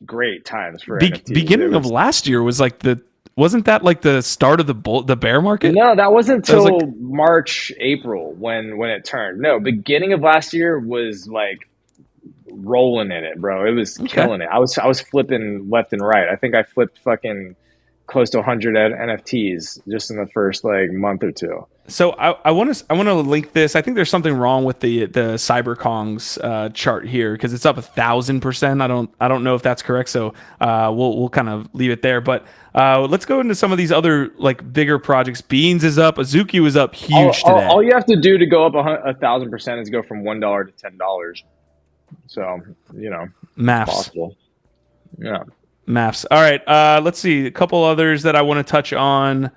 great times for NFTs. Beginning of last year was like wasn't that like the start of the bear market? No, that wasn't until That was like, March, April when it turned. No, beginning of last year was like rolling in it, bro. It was killing it. I was flipping left and right. I think I flipped fucking close to 100 NFTs just in the first like month or two. So I want to link this. I think there's something wrong with the CyberKong's chart here because it's up 1,000%. I don't know if that's correct. So we'll kind of leave it there. But let's go into some of these other like bigger projects. Beans is up. Azuki was up huge today. All you have to do to go up 1,000% is go from $1 to $10. So you know, maths. Possible. Yeah. Maths. All right. Let's see. A couple others that I want to touch on.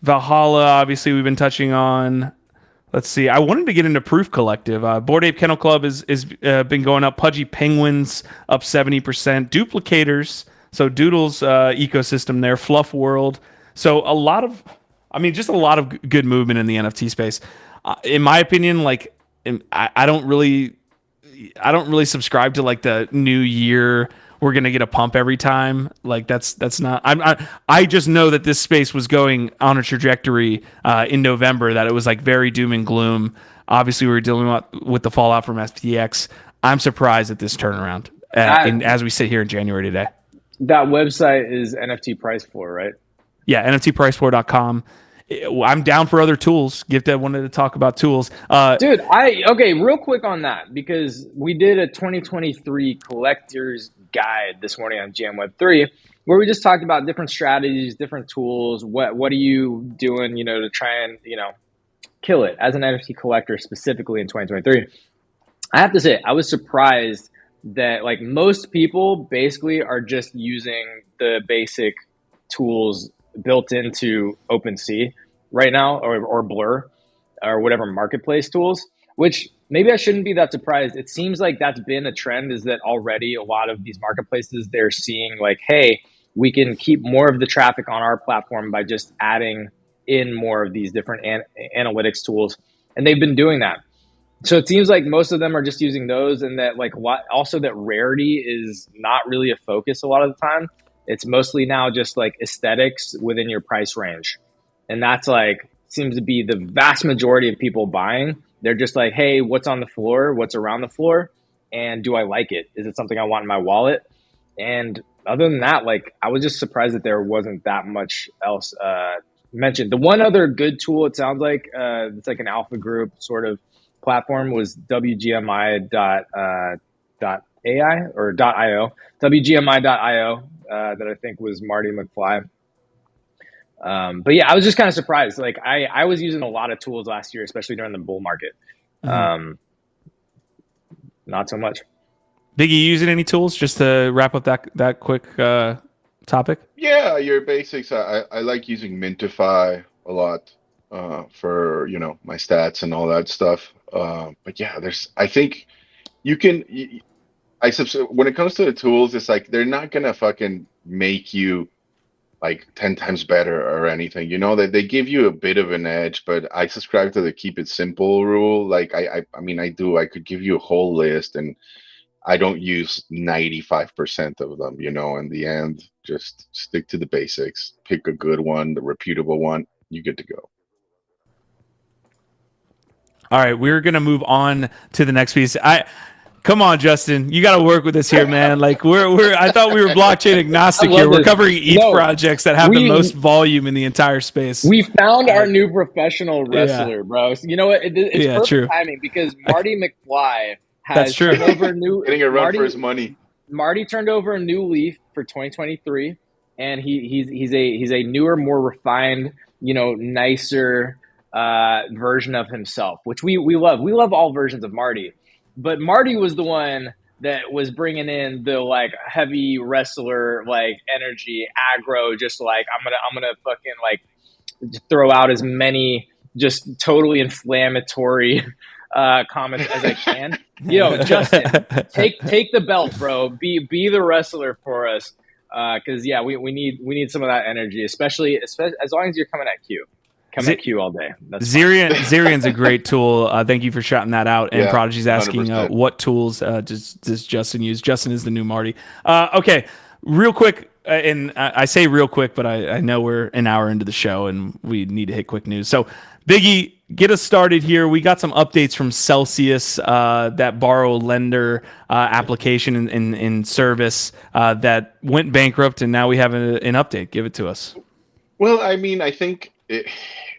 Valhalla, obviously, we've been touching on. Let's see. I wanted to get into Proof Collective. Bored Ape Kennel Club is been going up. Pudgy Penguins up 70%. Duplicators. So Doodles ecosystem there. Fluff World. So just a lot of good movement in the NFT space. In my opinion, like I don't really subscribe to like the new year. We're gonna get a pump every time. Like that's not. I just know that this space was going on a trajectory in November that it was like very doom and gloom. Obviously, we were dealing with the fallout from FTX. I'm surprised at this turnaround as we sit here in January today. That website is NFT Price Floor, right? Yeah, NFTPriceFloor.com. I'm down for other tools. Gifted wanted to talk about tools. Dude, real quick on that, because we did a 2023 collector's guide this morning on Web3, where we just talked about different strategies, different tools. What are you doing, to try and, kill it as an NFT collector specifically in 2023? I have to say, I was surprised that like most people basically are just using the basic tools built into OpenSea right now, or Blur, or whatever marketplace tools, which maybe I shouldn't be that surprised. It seems like that's been a trend, is that already a lot of these marketplaces, they're seeing like, hey, we can keep more of the traffic on our platform by just adding in more of these different analytics tools. And they've been doing that. So it seems like most of them are just using those, and that like also that rarity is not really a focus a lot of the time. It's mostly now just like aesthetics within your price range. And that's like, seems to be the vast majority of people buying. They're just like, hey, what's on the floor? What's around the floor? And do I like it? Is it something I want in my wallet? And other than that, like, I was just surprised that there wasn't that much else mentioned. The one other good tool, it sounds like, it's like an alpha group sort of platform, was WGMI.ai or .io. WGMI.io. That I think was Marty McFly. But yeah, I was just kind of surprised. Like I was using a lot of tools last year, especially during the bull market. Not so much. Biggie, you using any tools just to wrap up that quick topic? Yeah, your basics. I like using Mintify a lot for my stats and all that stuff. But yeah, I think you can. When it comes to the tools, it's like they're not gonna fucking make you like 10 times better or anything. That they give you a bit of an edge, but I subscribe to the keep it simple rule. Like I could give you a whole list, and I don't use 95% of them. In the end, just stick to the basics. Pick a good one, the reputable one. You good to go. All right, we're gonna move on to the next piece. Come on, Justin, you got to work with us here, man. Like we're. I thought we were blockchain agnostic here. We're this. covering ETH projects that have the we- most volume in the entire space. We found our new professional wrestler, bro. So you know what? It's perfect true. timing because Marty McFly That's has true. turned over a new. Getting a run for his money. Marty turned over a new leaf for 2023, and he's a newer, more refined, nicer version of himself, which we love. We love all versions of Marty, but Marty was the one that was bringing in the like heavy wrestler like energy, aggro, just like I'm gonna fucking like throw out as many just totally inflammatory comments as I can. Justin, take the belt, bro. Be the wrestler for us, because we need some of that energy, especially as long as you're coming at Q. At Q all day. Zerian's a great tool. Thank you for shouting that out. And Yeah, Prodigy's asking 100%. what tools does Justin use? Justin is the new Marty. Okay, real quick, and I say real quick, but I know we're an hour into the show and we need to hit quick news. So, Biggie, get us started here. We got some updates from Celsius, that borrow lender application and service that went bankrupt, and now we have an update. Give it to us. Well, I mean, I think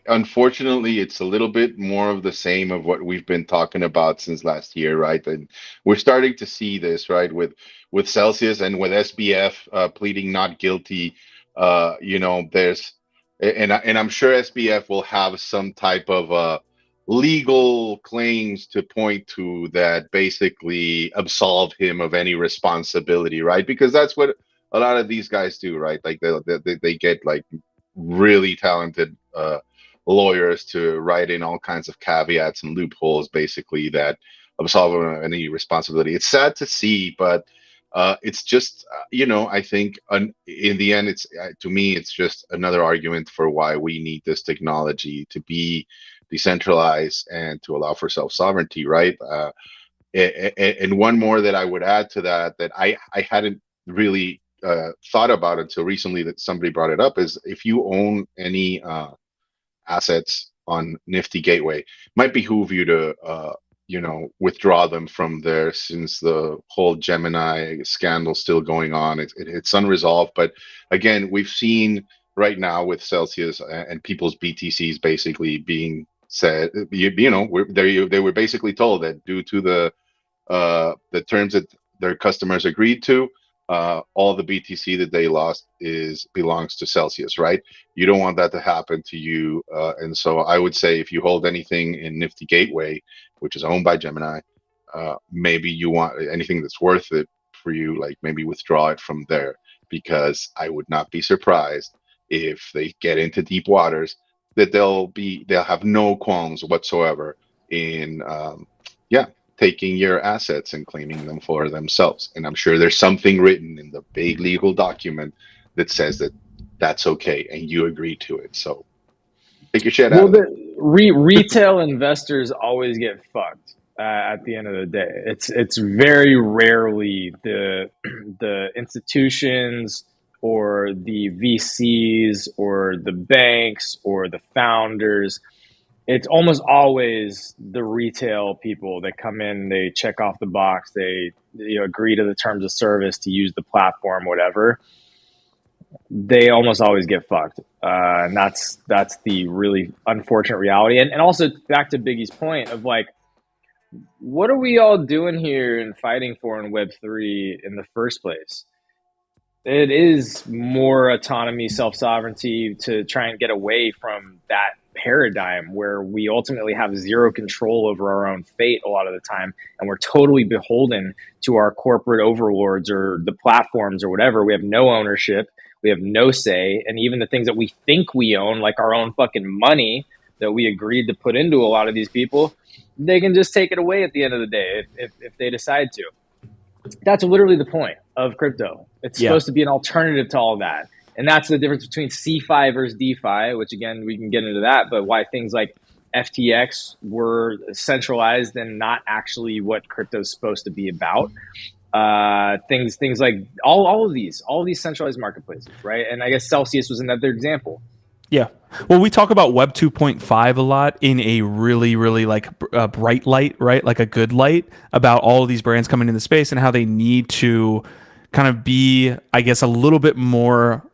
unfortunately, it's a little bit more of the same of what we've been talking about since last year, right? And we're starting to see this, right, with Celsius and with SBF pleading not guilty. There's and I'm sure SBF will have some type of legal claims to point to that basically absolve him of any responsibility, right? Because that's what a lot of these guys do, right? Like they get like really talented lawyers to write in all kinds of caveats and loopholes, basically, that absolve them of any responsibility. It's sad to see, but it's just, I think in the end, to me, it's just another argument for why we need this technology to be decentralized and to allow for self-sovereignty, right? And one more that I would add to that I hadn't really thought about until recently, that somebody brought it up, is if you own any assets on Nifty Gateway, might behoove you to withdraw them from there, since the whole Gemini scandal still going on. It's unresolved, but again, we've seen right now with Celsius and people's BTCs basically being said, they were basically told that due to the terms that their customers agreed to, all the BTC that they lost belongs to Celsius, right? You don't want that to happen to you. And so I would say, if you hold anything in Nifty Gateway, which is owned by Gemini, maybe you want anything that's worth it for you, like maybe withdraw it from there, because I would not be surprised if they get into deep waters, that they'll have no qualms whatsoever in taking your assets and claiming them for themselves. And I'm sure there's something written in the big legal document that says that that's okay and you agree to it. So take your shit out of it. Retail investors always get fucked at the end of the day. It's very rarely the institutions or the VCs or the banks or the founders. It's almost always the retail people that come in, they check off the box, they agree to the terms of service to use the platform, whatever. They almost always get fucked. And that's the really unfortunate reality. And also back to Biggie's point of like, what are we all doing here and fighting for in Web3 in the first place? It is more autonomy, self-sovereignty, to try and get away from that paradigm where we ultimately have zero control over our own fate a lot of the time, and we're totally beholden to our corporate overlords or the platforms or whatever. We have no ownership, we have no say, and even the things that we think we own, like our own fucking money that we agreed to put into a lot of these people, they can just take it away at the end of the day if they decide to. That's literally the point of crypto. It's supposed to be an alternative to all that. And that's the difference between CeFi versus DeFi, which again, we can get into that, but why things like FTX were centralized and not actually what crypto is supposed to be about. things like all of these centralized marketplaces, right? And I guess Celsius was another example. Yeah. Well, we talk about Web 2.5 a lot in a really, really like bright light, right? Like a good light about all of these brands coming into space and how they need to kind of be, I guess, a little bit more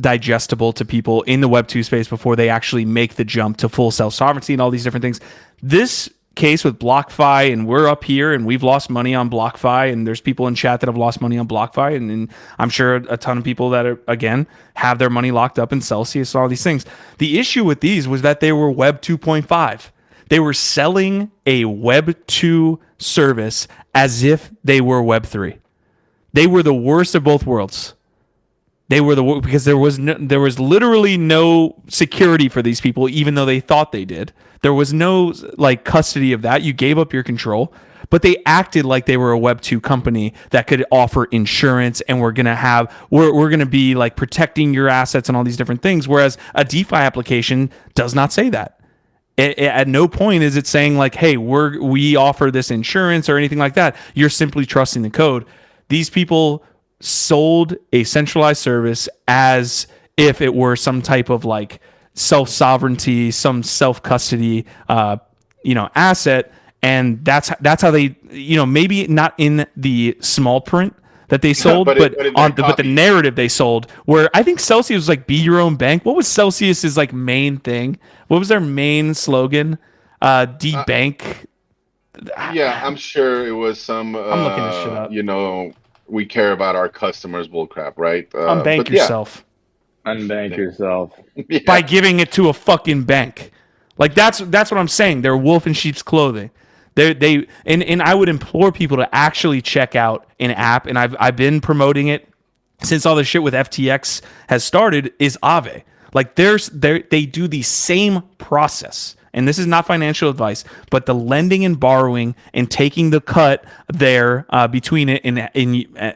digestible to people in the Web 2 space before they actually make the jump to full self-sovereignty and all these different things. This case with BlockFi, and we're up here and we've lost money on BlockFi, and there's people in chat that have lost money on BlockFi, and I'm sure a ton of people that are, again, have their money locked up in Celsius, all these things. The issue with these was that they were Web 2.5. They were selling a Web 2 service as if they were Web 3. They were the worst of both worlds. They were because there was literally no security for these people, even though they thought they did. There was no like custody of that. You gave up your control, but they acted like they were a Web 2 company that could offer insurance, and we're gonna be like protecting your assets and all these different things. Whereas a DeFi application does not say that. At no point is it saying like, hey, we offer this insurance or anything like that. You're simply trusting the code. These people sold a centralized service as if it were some type of like self-sovereignty, some self-custody, asset. And that's how they, maybe not in the small print that they sold, but the narrative they sold, where I think Celsius was like, be your own bank. What was Celsius's like main thing? What was their main slogan? Debank. Yeah, I'm sure it was some, I'm looking this shit up. We care about our customers bullcrap, right? Unbank yourself. Unbank yourself. Yeah. By giving it to a fucking bank. Like that's what I'm saying. They're wolf in sheep's clothing. And I would implore people to actually check out an app, and I've been promoting it since all this shit with FTX has started, is Aave. Like they do the same process. And this is not financial advice, but the lending and borrowing and taking the cut there between it and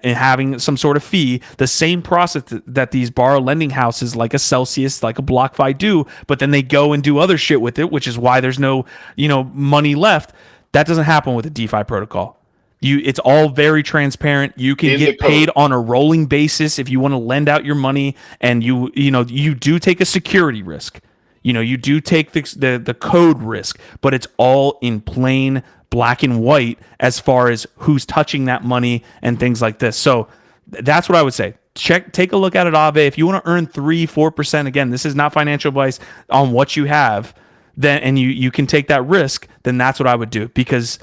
having some sort of fee, the same process that these borrow lending houses like a Celsius, like a BlockFi do, but then they go and do other shit with it, which is why there's no, money lleft. That doesn't happen with a DeFi protocol. It's all very transparent. You can get paid on a rolling basis if you want to lend out your money, and you do take a security risk. You do take the code risk, but it's all in plain black and white as far as who's touching that money and things like this. So that's what I would say. Take a look at it, Aave. If you want to earn 3-4%, again, this is not financial advice, on what you have, then and you can take that risk, then that's what I would do, because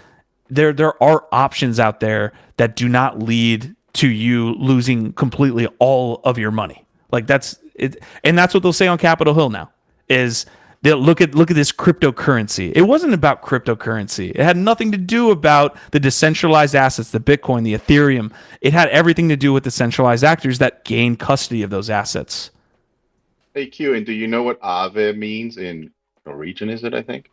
there are options out there that do not lead to you losing completely all of your money. Like that's it, and that's what they'll say on Capitol Hill now. Is they'll look at this cryptocurrency. It wasn't about cryptocurrency. It had nothing to do about the decentralized assets, the Bitcoin, the Ethereum. It had everything to do with the centralized actors that gain custody of those assets. Hey Q, and do you know what Aave means in Norwegian? Is it? I think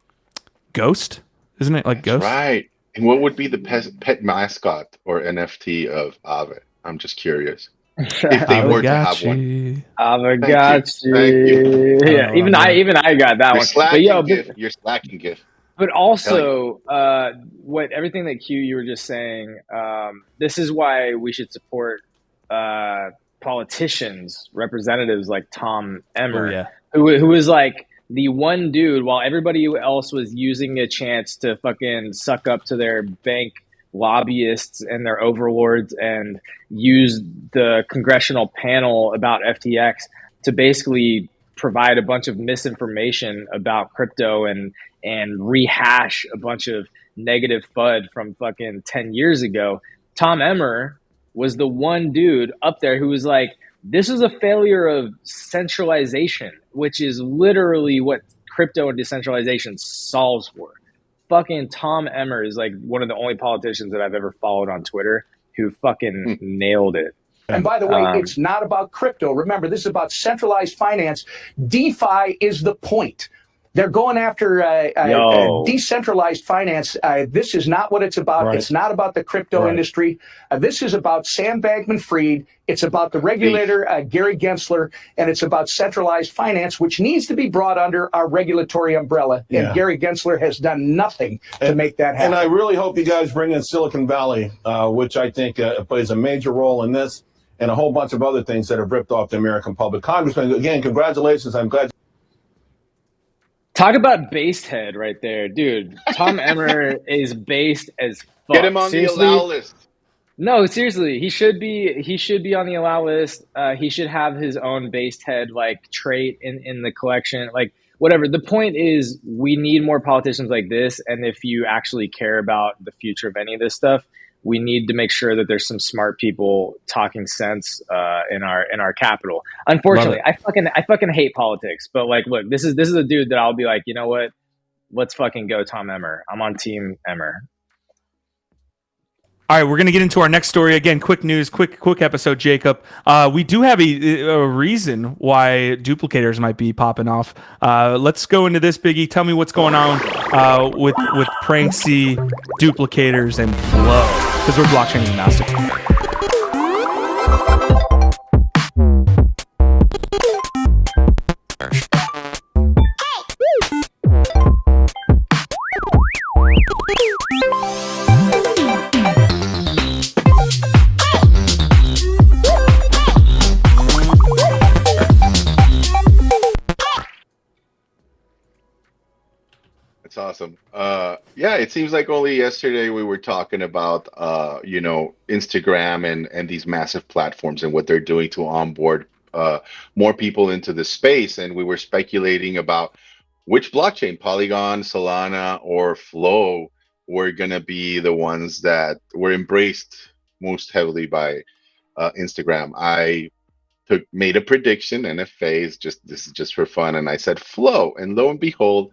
ghost, isn't it? Like That's ghost, right? And what would be the pet mascot or NFT of Aave? I'm just curious. If they were to have one. Avagotchi. Yeah, even I got that one. Your slacking gift. But also, everything that Q you were just saying. This is why we should support politicians, representatives like Tom Emmer, who was like the one dude, while everybody else was using a chance to fucking suck up to their bank lobbyists and their overlords and use the congressional panel about FTX to basically provide a bunch of misinformation about crypto and rehash a bunch of negative FUD from fucking 10 years ago. Tom Emmer was the one dude up there who was like, this is a failure of centralization, which is literally what crypto and decentralization solves for. Fucking Tom Emmer is like one of the only politicians that I've ever followed on Twitter who fucking nailed it. And by the way, it's not about crypto. Remember, this is about centralized finance. DeFi is the point. They're going after Yo. decentralized finance. This is not what it's about. Right. It's not about the crypto Right. industry. This is about Sam Bankman-Fried. It's about the regulator, Gary Gensler, and it's about centralized finance, which needs to be brought under our regulatory umbrella. Yeah. And Gary Gensler has done nothing to make that happen. And I really hope you guys bring in Silicon Valley, which I think plays a major role in this, and a whole bunch of other things that have ripped off the American public. Congressman, again, congratulations. I'm glad. Talk about based head right there, dude. Tom Emmer is based as fuck. Get him on Seriously? the allow list. No, seriously, he should be on the allow list. He should have his own based head like trait in the collection, like whatever. The point is, we need more politicians like this, and if you actually care about the future of any of this stuff, we need to make sure that there's some smart people talking sense in our capital. Unfortunately, I fucking hate politics, but like, look, this is a dude that I'll be like, you know what? Let's fucking go, Tom Emmer. I'm on Team Emmer. All right, we're going to get into our next story. Again, quick news, quick episode, Jacob. We do have a reason why duplicators might be popping off. Let's go into this, Biggie. Tell me what's going on with Pranksy, duplicators, and Flow, because we're blockchain agnostic. That's awesome. Yeah, it seems like only yesterday we were talking about, Instagram and these massive platforms and what they're doing to onboard more people into the space. And we were speculating about which blockchain, Polygon, Solana, or Flow, were going to be the ones that were embraced most heavily by Instagram. I made a prediction, and this is just for fun, and I said Flow, and lo and behold,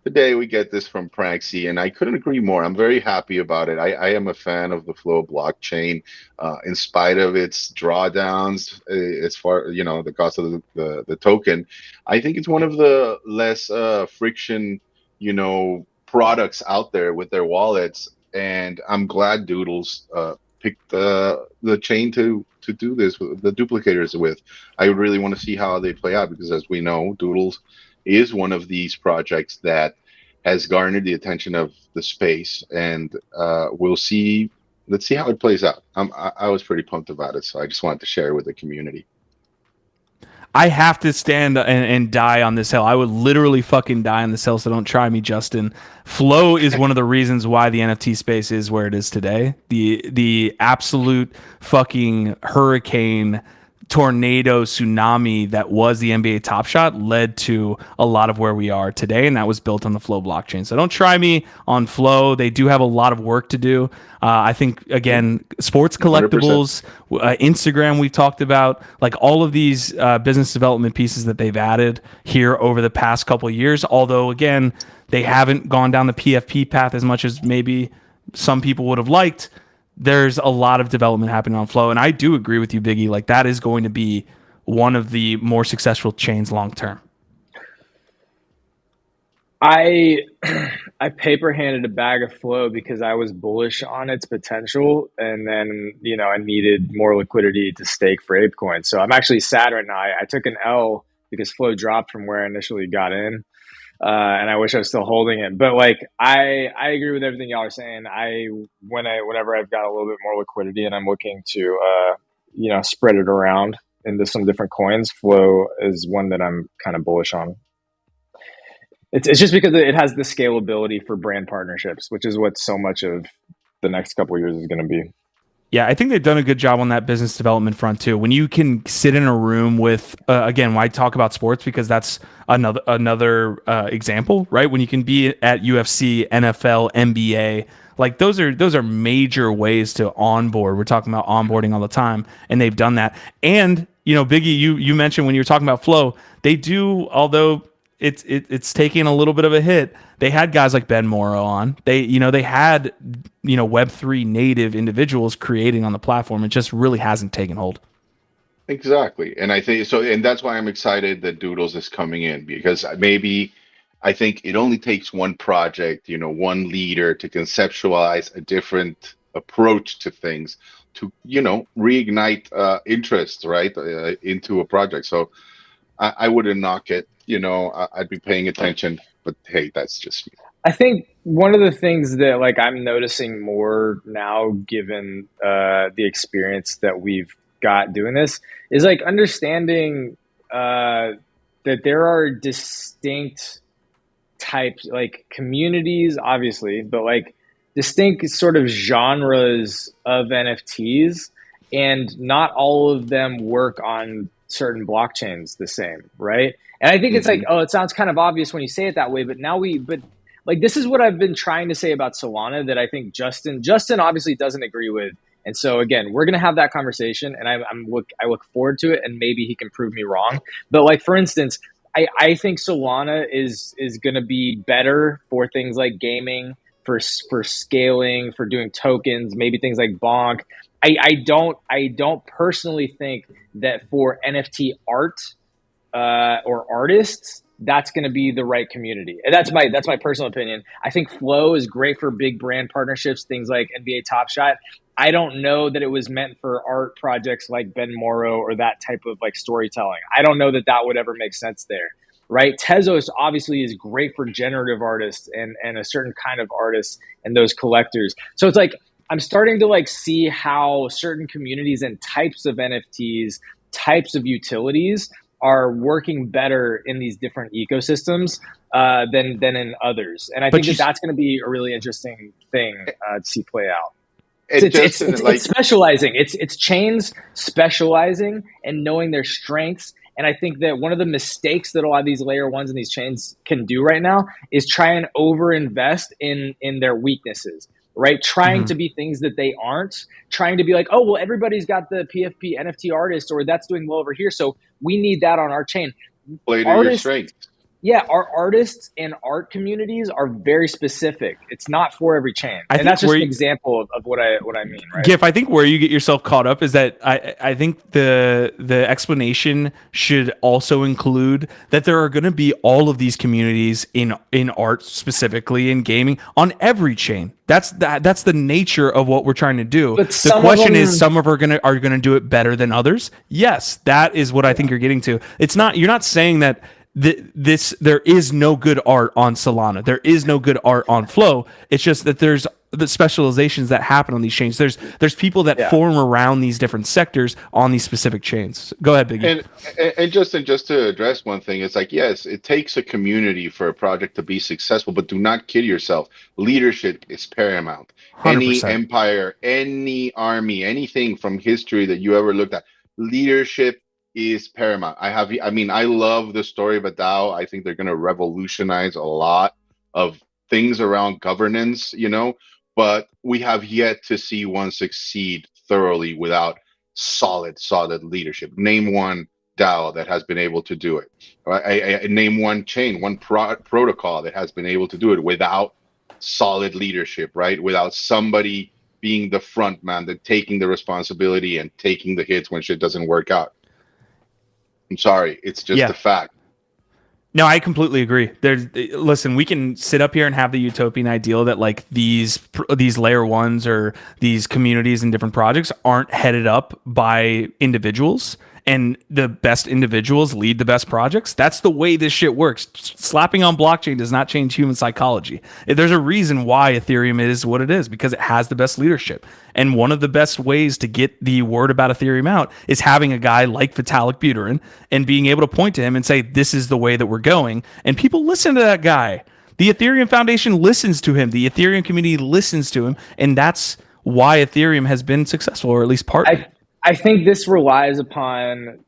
today we get this from Pranksy, and I couldn't agree more. I'm very happy about it. I am a fan of the Flow blockchain, in spite of its drawdowns as far the cost of the token. I think it's one of the less friction products out there with their wallets, and I'm glad Doodles picked the chain to do this with the duplicators with. I really want to see how they play out, because as we know, Doodles is one of these projects that has garnered the attention of the space, and let's see how it plays out. I was pretty pumped about it, so I just wanted to share it with the community. I have to stand and die on this hill. I would literally fucking die on this hill, so don't try me, Justin. Flow is one of the reasons why the NFT space is where it is today. The absolute fucking hurricane, tornado, tsunami that was the NBA Top Shot led to a lot of where we are today, and that was built on the Flow blockchain. So don't try me on Flow. They do have a lot of work to do. I think, again, sports collectibles, 100%. Instagram we've talked about, like all of these business development pieces that they've added here over the past couple of years, although, again, they haven't gone down the PFP path as much as maybe some people would have liked. There's a lot of development happening on Flow, and I do agree with you, Biggie. Like, that is going to be one of the more successful chains long term. I paper handed a bag of Flow because I was bullish on its potential, and then I needed more liquidity to stake for ApeCoin. So I'm actually sad right now. I took an L because Flow dropped from where I initially got in. And I wish I was still holding it, but like I agree with everything y'all are saying. Whenever I've got a little bit more liquidity and I'm looking to spread it around into some different coins, Flow is one that I'm kind of bullish on. It's just because it has the scalability for brand partnerships, which is what so much of the next couple of years is going to be. Yeah, I think they've done a good job on that business development front too. When you can sit in a room with, again, when I talk about sports, because that's another example, right? When you can be at UFC, NFL, NBA, like those are major ways to onboard. We're talking about onboarding all the time, and they've done that. And Biggie, you mentioned when you were talking about Flow, they do, although it's taking a little bit of a hit. They had guys like Ben Morrow on. They had Web3 native individuals creating on the platform. It just really hasn't taken hold. Exactly, and I think so, and that's why I'm excited that Doodles is coming in, because maybe I think it only takes one project, one leader to conceptualize a different approach to things to, reignite interest, right, into a project. So I wouldn't knock it. I'd be paying attention, but hey, that's just me. I think one of the things that like I'm noticing more now, given the experience that we've got doing this, is like understanding that there are distinct types, like communities, obviously, but like distinct sort of genres of NFTs, and not all of them work on certain blockchains the same, right? And I think it's like, oh, it sounds kind of obvious when you say it that way, but like this is what I've been trying to say about Solana that I think Justin obviously doesn't agree with. And so again, we're going to have that conversation, and I look forward to it, and maybe he can prove me wrong. But like, for instance, I think Solana is going to be better for things like gaming, for scaling, for doing tokens, maybe things like Bonk. I don't personally think that for NFT art or artists, that's going to be the right community. And that's my personal opinion. I think Flow is great for big brand partnerships, things like NBA Top Shot. I don't know that it was meant for art projects like Ben Morrow or that type of like storytelling. I don't know that would ever make sense there, right? Tezos obviously is great for generative artists and a certain kind of artists and those collectors. So it's like, I'm starting to like see how certain communities and types of NFTs, types of utilities are working better in these different ecosystems than in others. And I think that's going to be a really interesting thing to see play out. It's specializing. It's chains specializing and knowing their strengths. And I think that one of the mistakes that a lot of these layer ones and these chains can do right now is try and overinvest in their weaknesses, right? Trying to be things that they aren't, trying to be like, oh, well, everybody's got the PFP NFT artist, or that's doing well over here, so we need that on our chain. Play to your strengths. Yeah, our artists and art communities are very specific. It's not for every chain. And that's just an example of what I mean, right? Giff, I think where you get yourself caught up is that I think the explanation should also include that there are going to be all of these communities in art, specifically in gaming, on every chain. That's the nature of what we're trying to do. But the question is, some of are gonna do it better than others. Yes, that is what I think you're getting to. It's not, you're not saying that there is no good art on Solana. There is no good art on Flow. It's just that there's the specializations that happen on these chains. There's people that form around these different sectors on these specific chains. Go ahead, Biggie. And just to address one thing, it's like, yes, it takes a community for a project to be successful, but do not kid yourself. Leadership is paramount. 100%. Any empire, any army, anything from history that you ever looked at, leadership is paramount. I love the story of a DAO. I think they're going to revolutionize a lot of things around governance, but we have yet to see one succeed thoroughly without solid leadership. Name one DAO that has been able to do it. Right? Name one chain, one protocol that has been able to do it without solid leadership, right? Without somebody being the front man, that taking the responsibility and taking the hits when shit doesn't work out. I'm sorry, it's just a fact. No, I completely agree. Listen, we can sit up here and have the utopian ideal that like these layer ones or these communities and different projects aren't headed up by individuals, and the best individuals lead the best projects. That's the way this shit works. Slapping on blockchain does not change human psychology. There's a reason why Ethereum is what it is, because it has the best leadership. And one of the best ways to get the word about Ethereum out is having a guy like Vitalik Buterin and being able to point to him and say, this is the way that we're going. And people listen to that guy. The Ethereum Foundation listens to him. The Ethereum community listens to him. And that's why Ethereum has been successful, or at least partly. I think this relies upon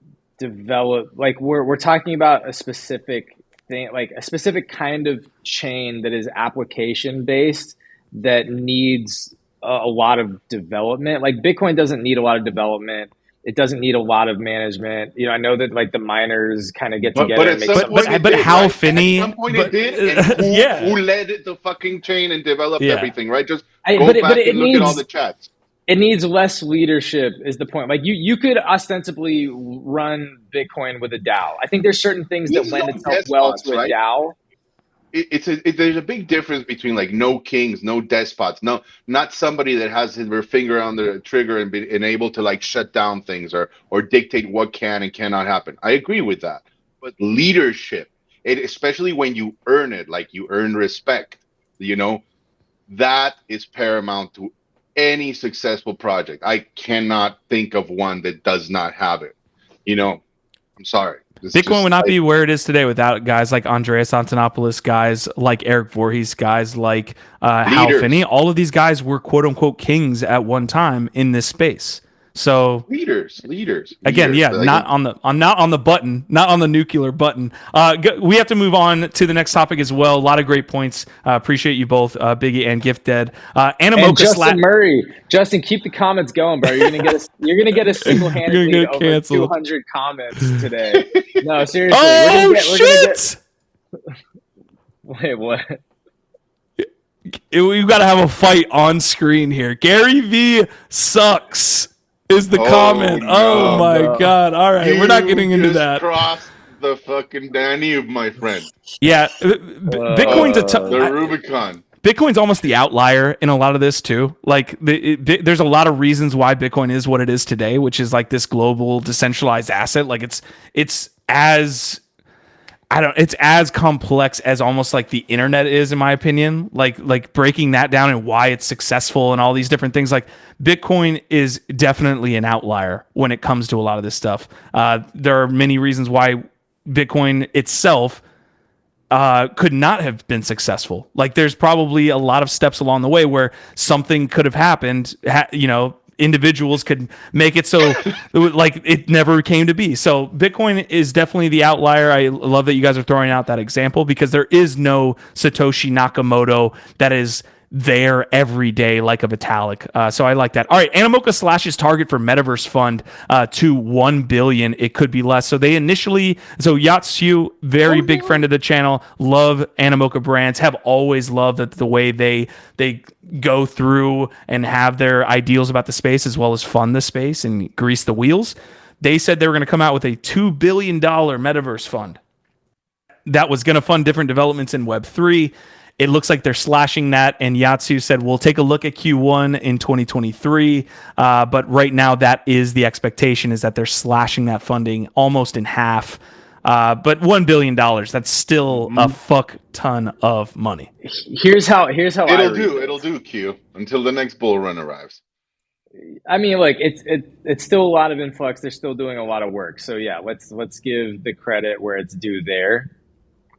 we're talking about a specific thing, like a specific kind of chain that is application based, that needs a lot of development. Like Bitcoin doesn't need a lot of development. It doesn't need a lot of management. I know that like the miners kind of get together and make some. But how Finney? At some point it did. And who led the fucking chain and developed everything, right? Just go back and look at all the chats. It needs less leadership is the point. Like you could ostensibly run Bitcoin with a DAO. I think there's certain things that lend itself well to a DAO. there's a big difference between like no kings, no despots, not somebody that has their finger on the trigger and able to like shut down things or dictate what can and cannot happen. I agree with that. But leadership, especially when you earn it, like you earn respect, that is paramount to any successful project. I cannot think of one that does not have it. I'm sorry. Bitcoin would not be where it is today without guys like Andreas Antonopoulos, guys like Eric Voorhees, guys like Hal Finney. All of these guys were quote unquote kings at one time in this space. So leaders again, yeah, not on the button, not on the nuclear button. We have to move on to the next topic as well. A lot of great points. Appreciate you both, Biggie and Gift Dead. Animoca and Justin Murray. Justin, keep the comments going, bro. You're gonna get a single-handedly over 200 comments today. No, seriously. Oh shit! Wait, what? We've got to have a fight on screen here. Gary V sucks. Is the comment. No, oh my god. All right, we're not getting into that. Cross the fucking Danube, my friend. Yeah, Bitcoin's the Rubicon. Bitcoin's almost the outlier in a lot of this too. Like there's a lot of reasons why Bitcoin is what it is today, which is like this global decentralized asset. Like it's as complex as almost like the internet is, in my opinion. Like breaking that down and why it's successful and all these different things. Like Bitcoin is definitely an outlier when it comes to a lot of this stuff. There are many reasons why Bitcoin itself could not have been successful. Like there's probably a lot of steps along the way where something could have happened. Individuals could make it so like it never came to be. So Bitcoin is definitely the outlier. I love that you guys are throwing out that example because there is no Satoshi Nakamoto that is there every day like a Vitalik. So I like that. All right, Animoca slashes target for Metaverse fund to 1 billion. It could be less. So they initially, Yatsu, very big friend of the channel, love Animoca brands, have always loved the way they go through and have their ideals about the space as well as fund the space and grease the wheels. They said they were going to come out with a $2 billion Metaverse fund that was going to fund different developments in Web3. It looks like they're slashing that, and Yatsu said, we'll take a look at Q1 in 2023, but right now that is the expectation, is that they're slashing that funding almost in half. But $1 billion, that's still a fuck ton of money. Here's how it'll do, Q, until the next bull run arrives. I mean, like it's still a lot of influx. They're still doing a lot of work. So yeah, let's give the credit where it's due there.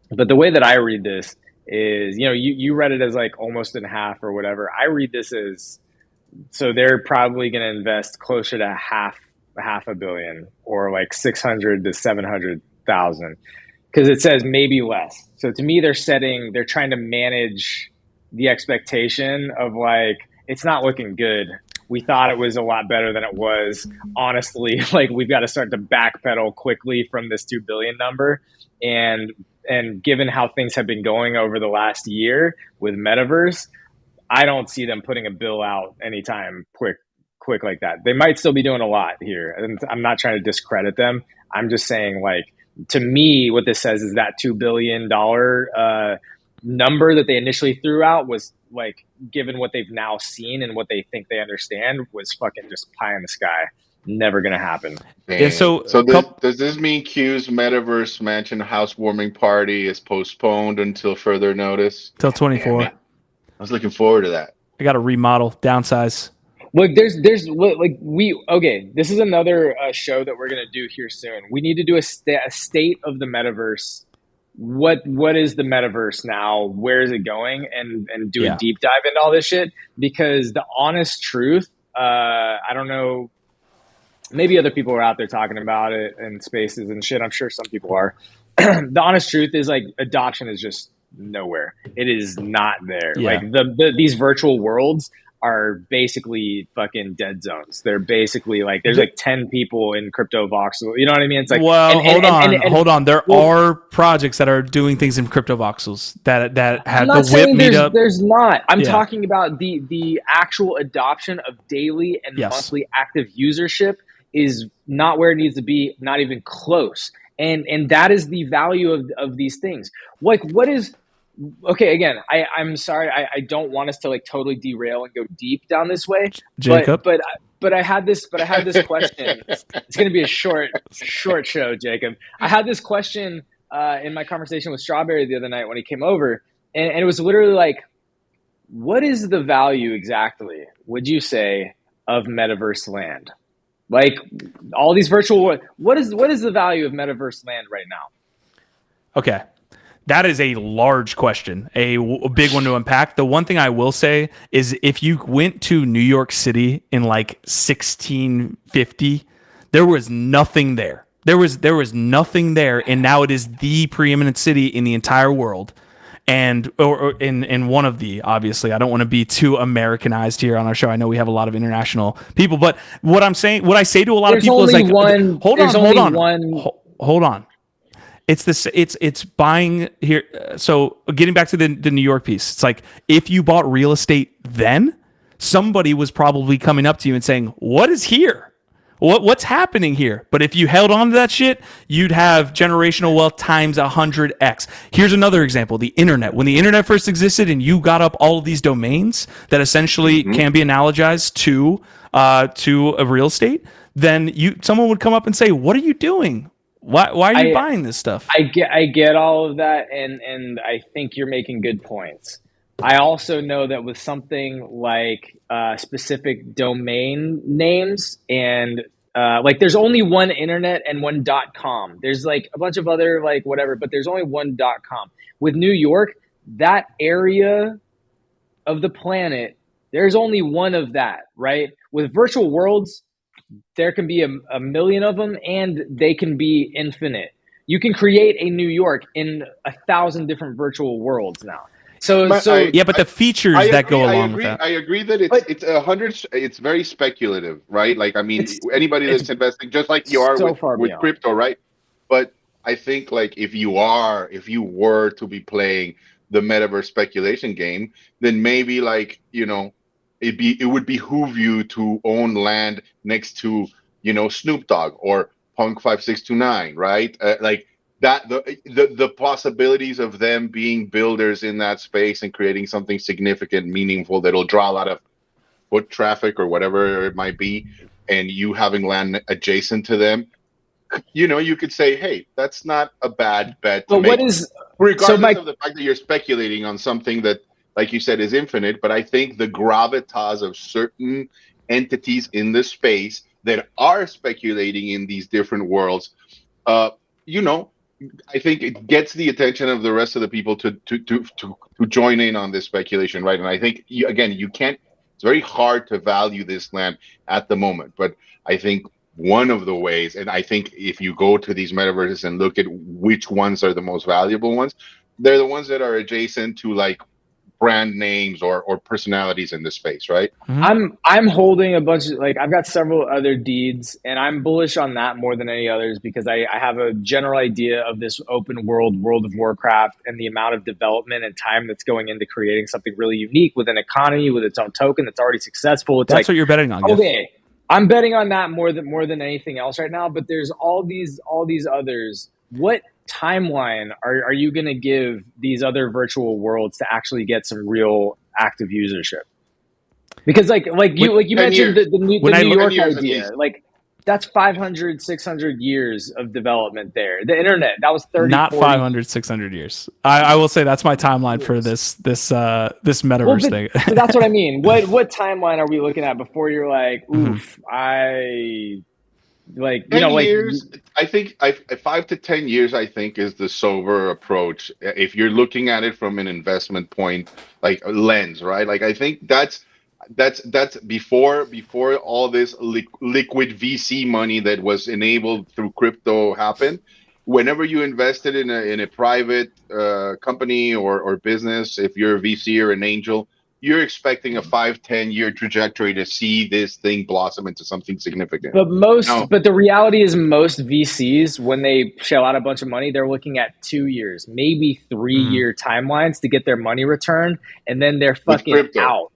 But the way that I read this is, you read it as like almost in half or whatever. I read this as, so they're probably going to invest closer to half a billion, or like 600 to 700,000, because it says maybe less. So to me, they're trying to manage the expectation of like, it's not looking good. We thought it was a lot better than it was. Honestly, like we've got to start to backpedal quickly from this 2 billion number. And given how things have been going over the last year with Metaverse, I don't see them putting a bill out anytime quick like that. They might still be doing a lot here. And I'm not trying to discredit them. I'm just saying, like, to me, what this says is that $2 billion number that they initially threw out was, like, given what they've now seen and what they think they understand, was fucking just pie in the sky. Never gonna happen. Yeah, so does this mean Q's Metaverse mansion housewarming party is postponed until further notice? Till 24. I was looking forward to that. I got to remodel, downsize. Look, this is another show that we're gonna do here soon. We need to do a state of the Metaverse. What is the Metaverse now? Where is it going? And do a deep dive into all this shit, because the honest truth, I don't know. Maybe other people are out there talking about it in spaces and shit. I'm sure some people are. The honest truth is, like, adoption is just nowhere. It is not there. Yeah. Like these virtual worlds are basically fucking dead zones. They're basically like, there's like 10 people in Crypto Voxel. You know what I mean? It's like, well, hold on. There are projects that are doing things in Crypto Voxels that have the whip meetup. There's not. I'm talking about the actual adoption of daily and monthly active usership is not where it needs to be, not even close. And that is the value of these things. Like, what is okay, again, I'm sorry, I don't want us to like totally derail and go deep down this way, Jacob. but I had this question. It's going to be a short show, Jacob. I had this question in my conversation with Strawberry the other night when he came over, and it was literally like, what is the value exactly, would you say, of metaverse land? Like all these virtual worlds, what is the value of metaverse land right now? Okay. That is a large question, a big one to unpack. The one thing I will say is if you went to New York City in like 1650, there was nothing there. There was nothing there, and now it is the preeminent city in the entire world. And or in one of the, obviously, I don't want to be too Americanized here on our show. I know we have a lot of international people, but what I say to a lot of people is like, hold on. It's buying here. So getting back to the New York piece, it's like if you bought real estate then, somebody was probably coming up to you and saying, what is here? What's happening here? But if you held on to that shit, you'd have generational wealth times 100x. Here's another example: the internet. When the internet first existed, and you got up all of these domains that essentially can be analogized to a real estate, then someone would come up and say, "What are you doing? Why are you buying this stuff?" I get all of that, and I think you're making good points. I also know that with something like specific domain names and like there's only one internet and one .com. There's like a bunch of other like whatever, but there's only one .com. With New York, that area of the planet, there's only one of that, right? With virtual worlds, there can be a million of them, and they can be infinite. You can create a New York in 1,000 different virtual worlds now. So but the features that go along with that. I agree that it's 100. It's very speculative, right? Like, I mean, anybody that's investing, just like you are with crypto, right? But I think like if you were to be playing the metaverse speculation game, then maybe like it would behoove you to own land next to Snoop Dogg or Punk 5629, right? Like. That the possibilities of them being builders in that space and creating something significant, meaningful that'll draw a lot of foot traffic or whatever it might be, and you having land adjacent to them, you could say, hey, that's not a bad bet to make. Regardless of the fact that you're speculating on something that, like you said, is infinite, but I think the gravitas of certain entities in the space that are speculating in these different worlds, I think it gets the attention of the rest of the people to join in on this speculation, right? And I think you can't. It's very hard to value this land at the moment, but I think one of the ways, and I think if you go to these metaverses and look at which ones are the most valuable ones, they're the ones that are adjacent to like brand names or personalities in the space, right? I'm holding a bunch of I've got several other deeds, and I'm bullish on that more than any others because I have a general idea of this open World of Warcraft and the amount of development and time that's going into creating something really unique with an economy with its own token that's already successful. That's what you're betting on. Okay, I'm betting on that more than anything else right now. But there's all these others. What timeline are you going to give these other virtual worlds to actually get some real active usership? Because like you mentioned the New York idea, like that's 500 600 years of development there. The internet, that was 30 not 40. 500 600 years. I will say that's my timeline for this metaverse thing. So that's what I mean. What timeline are we looking at before you're like, oof, like 10 years, I think 5 to 10 years, I think, is the sober approach. If you're looking at it from an investment point, like lens, right? Like I think that's before all this liquid VC money that was enabled through crypto happened. Whenever you invested in a private company or business, if you're a VC or an angel, you're expecting a 5-10 year trajectory to see this thing blossom into something significant. But the reality is most VCs, when they shell out a bunch of money, they're looking at 2 years, maybe 3 year timelines to get their money returned, and then they're fucking out.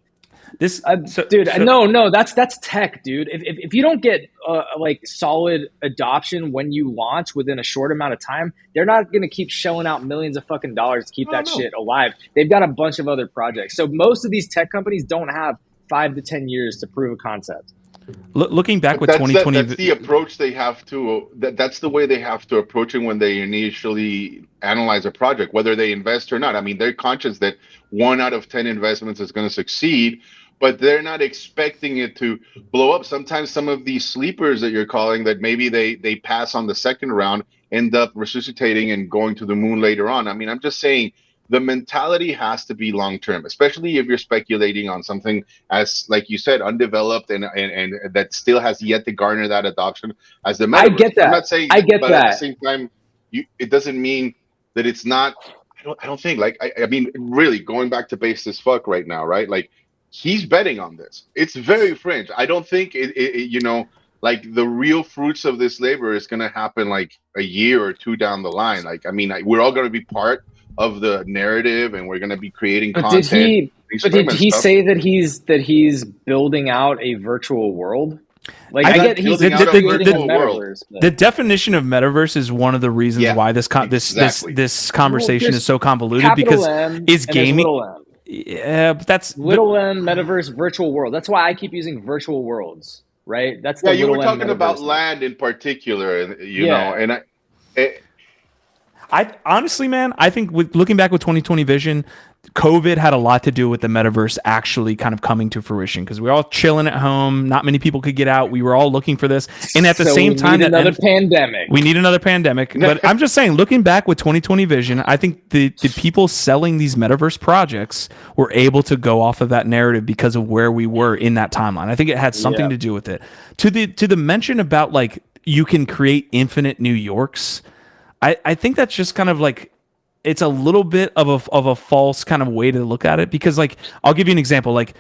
This, no, that's tech, dude. If you don't get like solid adoption when you launch within a short amount of time, they're not going to keep shelling out millions of fucking dollars to keep that shit alive. They've got a bunch of other projects. So most of these tech companies don't have 5 to 10 years to prove a concept. Looking back with That's 2020, that's the approach they have to. That's the way they have to approach it when they initially analyze a project, whether they invest or not. I mean, they're conscious that 1 out of 10 investments is going to succeed, but they're not expecting it to blow up. Sometimes some of these sleepers that you're calling, that maybe they pass on the second round, end up resuscitating and going to the moon later on. I mean, I'm just saying, the mentality has to be long term, especially if you're speculating on something as, like you said, undeveloped and that still has yet to garner that adoption as the metaverse. I get that. I'm not saying, I get but that. at the same time, it doesn't mean that it's not. I don't think, like, I mean, really going back to base as fuck right now, right? Like, he's betting on this. It's very fringe. I don't think like the real fruits of this labor is going to happen like a year or 2 down the line. Like, I mean, we're all going to be part of the narrative, and we're going to be creating content. Did he say that he's building out a virtual world? Like, I get he's building out a metaverse. The definition of metaverse is one of the reasons why this conversation is so convoluted, because it's gaming. Yeah, but that's little m metaverse virtual world. That's why I keep using virtual worlds, right? That's the you were talking about land in particular, you know, and I honestly, man, I think with looking back with 2020 vision, COVID had a lot to do with the metaverse actually kind of coming to fruition, because we were all chilling at home. Not many people could get out. We were all looking for this. And at the same time, we need another pandemic. But I'm just saying, looking back with 2020 vision, I think the people selling these metaverse projects were able to go off of that narrative because of where we were in that timeline. I think it had something to do with it. To the mention about, like, you can create infinite New Yorks, I think that's just kind of like, it's a little bit of a false kind of way to look at it, because, like, I'll give you an example. Like,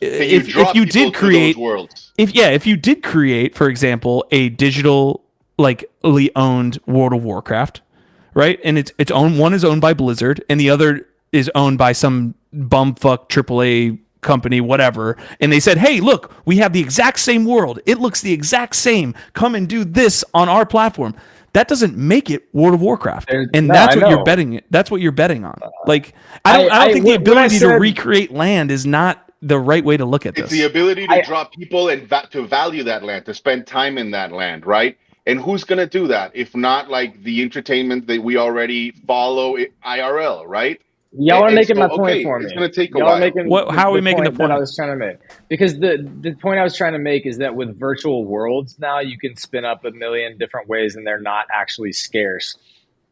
if you did create, if you did create, for example, a digital, like, owned World of Warcraft, right? And it's owned, one is owned by Blizzard and the other is owned by some bumfuck AAA company, whatever. And they said, hey, look, we have the exact same world. It looks the exact same. Come and do this on our platform. That doesn't make it World of Warcraft, that's what you're betting. That's what you're betting on. Like, I don't think the ability to recreate land is not the right way to look at this. It's the ability to draw people and to value that land, to spend time in that land, right? And who's going to do that if not, like, the entertainment that we already follow IRL, right? Y'all are making my point for me. It's going to take a while. How are we making the point that I was trying to make? Because the point I was trying to make is that with virtual worlds now, you can spin up a million different ways, and they're not actually scarce.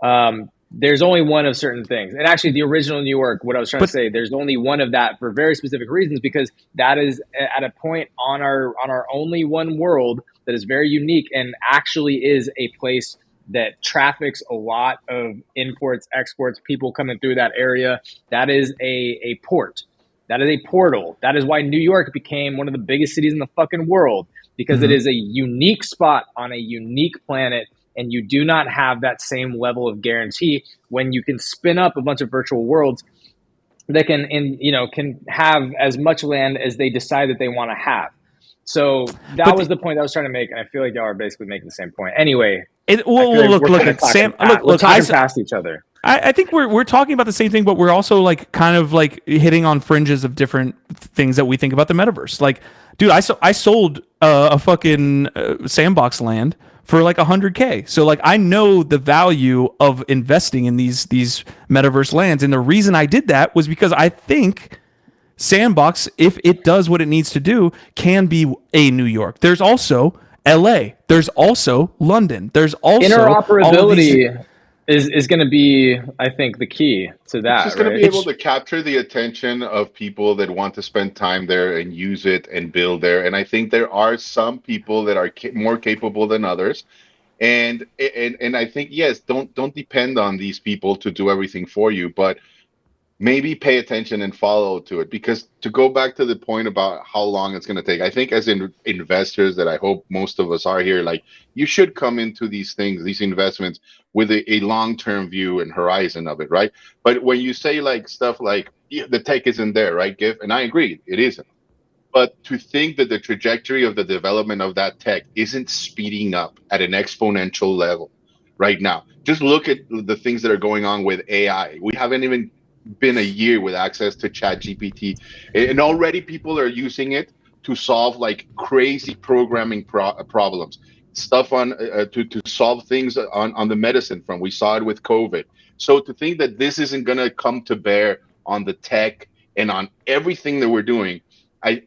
There's only one of certain things. And actually, the original New York, what I was trying to say, there's only one of that for very specific reasons, because that is at a point on our only one world that is very unique and actually is a place that traffics a lot of imports, exports, people coming through that area. That is a port. That is a portal. That is why New York became one of the biggest cities in the fucking world, because it is a unique spot on a unique planet, and you do not have that same level of guarantee when you can spin up a bunch of virtual worlds that can have as much land as they decide that they want to have. So that was the point I was trying to make, and I feel like y'all are basically making the same point. Anyway, Sam, we're talking past each other. I think we're talking about the same thing, but we're also, like, kind of like hitting on fringes of different things that we think about the metaverse. Like, dude, I sold a fucking sandbox land for like $100K. So, like, I know the value of investing in these metaverse lands, and the reason I did that was because I think Sandbox, if it does what it needs to do, can be a New York. There's also LA. There's also London. There's also interoperability is going to be, I think, the key to that. It's just going to be able to capture the attention of people that want to spend time there and use it and build there. And I think there are some people that are more capable than others. And I think, yes, don't depend on these people to do everything for you, but maybe pay attention and follow to it. Because to go back to the point about how long it's going to take, I think as investors, that I hope most of us are here, like, you should come into these things, these investments, with a long-term view and horizon of it, right? But when you say, like, stuff like the tech isn't there, right, Gif? And I agree, it isn't. But to think that the trajectory of the development of that tech isn't speeding up at an exponential level right now. Just look at the things that are going on with AI. We haven't even been a year with access to Chat GPT, and already people are using it to solve like crazy programming problems, stuff on to solve things on the medicine front. We saw it with COVID. So to think that this isn't going to come to bear on the tech and on everything that we're doing,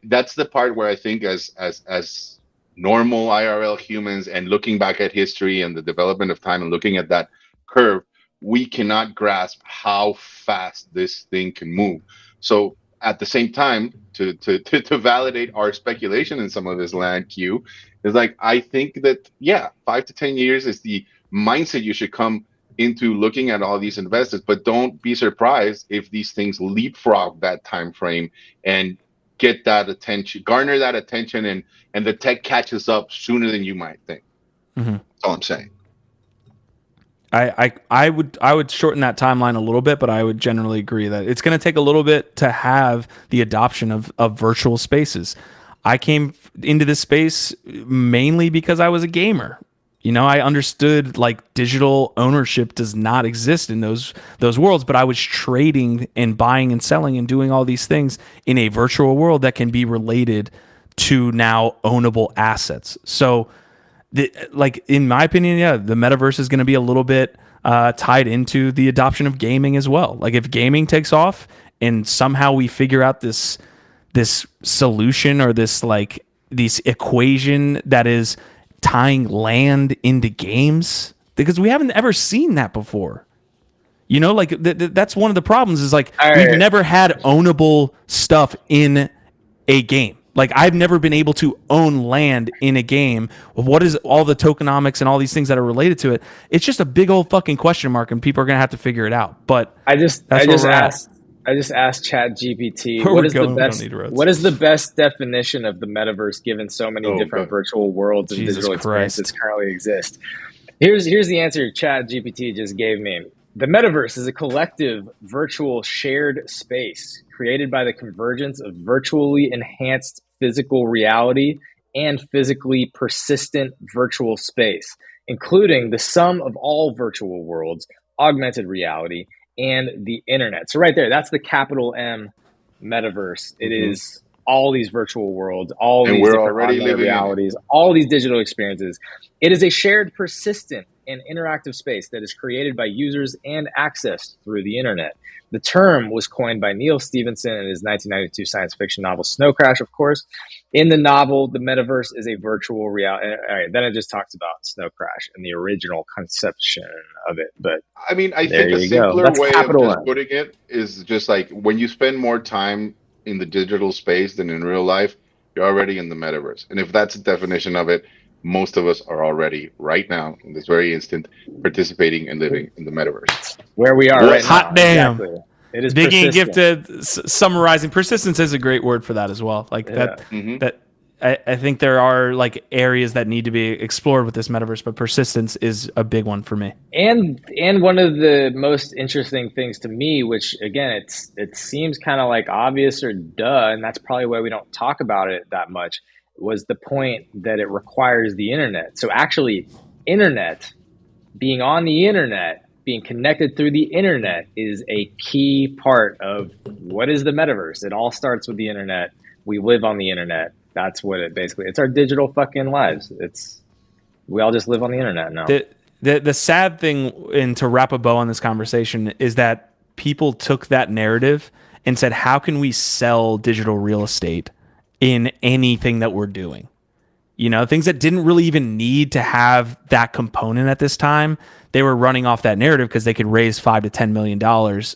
that's the part where I think as normal IRL humans and looking back at history and the development of time and looking at that curve, we cannot grasp how fast this thing can move. So at the same time, to validate our speculation in some of this land queue, is like, I think that, yeah, 5 to 10 years is the mindset you should come into looking at all these investors, but don't be surprised if these things leapfrog that time frame and get that attention, garner that attention, and the tech catches up sooner than you might think. Mm-hmm. That's all I'm saying. I would shorten that timeline a little bit, but I would generally agree that it's going to take a little bit to have the adoption of virtual spaces. I came into this space mainly because I was a gamer. You know, I understood like digital ownership does not exist in those worlds, but I was trading and buying and selling and doing all these things in a virtual world that can be related to now ownable assets. So, like in my opinion, yeah, the metaverse is going to be a little bit tied into the adoption of gaming as well. Like if gaming takes off and somehow we figure out this solution or this equation that is tying land into games, because we haven't ever seen that before. You know, like that's one of the problems is like we've never had ownable stuff in a game. Like I've never been able to own land in a game. What is all the tokenomics and all these things that are related to it? It's just a big old fucking question mark, and people are gonna have to figure it out. But I just asked Chat GPT what is the best definition of the metaverse given so many different virtual worlds and digital experiences currently exist. Here's the answer Chat GPT just gave me. The metaverse is a collective virtual shared space created by the convergence of virtually enhanced physical reality and physically persistent virtual space, including the sum of all virtual worlds, augmented reality, and the internet. So right there, that's the capital M metaverse. It is all these virtual worlds, all these different augmented realities, all these digital experiences. It is a shared, persistent, and interactive space that is created by users and accessed through the internet. The term was coined by Neil Stephenson in his 1992 science fiction novel Snow Crash, of course. In the novel, the metaverse is a virtual reality. All right, then it just talks about Snow Crash and the original conception of it. But I mean, I think a simpler way of just putting it is just like when you spend more time in the digital space than in real life, you're already in the metaverse. And if that's the definition of it, most of us are already right now in this very instant participating and living in the metaverse. Where we are right now. Hot damn. Exactly. It is Biggie and persistent. Gifted summarizing. Persistence is a great word for that as well. Like that I think there are like areas that need to be explored with this metaverse, but persistence is a big one for me. And one of the most interesting things to me, which again, it seems kind of like obvious or duh, and that's probably why we don't talk about it that much, was the point that it requires the internet. So actually, internet, being on the internet, being connected through the internet is a key part of what is the metaverse. It all starts with the internet. We live on the internet. That's what it basically, it's our digital fucking lives. We all just live on the internet now. The sad thing, and to wrap a bow on this conversation, is that people took that narrative and said, how can we sell digital real estate in anything that we're doing? You know, things that didn't really even need to have that component at this time. They were running off that narrative because they could raise $5 to $10 million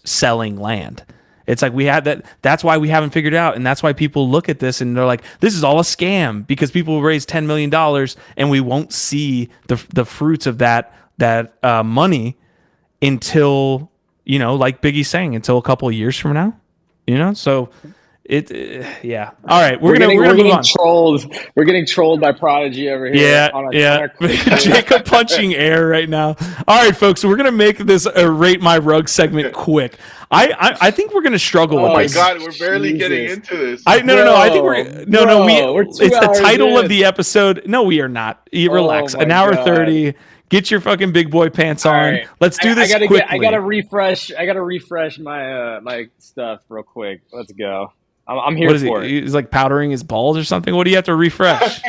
selling land. It's like we had that. That's why we haven't figured it out. And that's why people look at this and they're like, this is all a scam, because people will raise $10 million and we won't see the fruits of that money until, you know, like Biggie's saying, until a couple of years from now, you know? So Yeah. All right, we're gonna move on. Trolled. We're getting trolled by Prodigy over here. Yeah, on yeah. Jacob punching air right now. All right, folks, we're gonna make this a rate my rug segment quick. I think we're gonna struggle with this. Oh my God, we're barely getting into this. I think we're it's the title of the episode. No, we are not. Relax. An hour 30. Get your fucking big boy pants on. Right. Let's do this quickly. I gotta refresh my my stuff real quick. Let's go. I'm here for it. He's like powdering his balls or something. What do you have to refresh?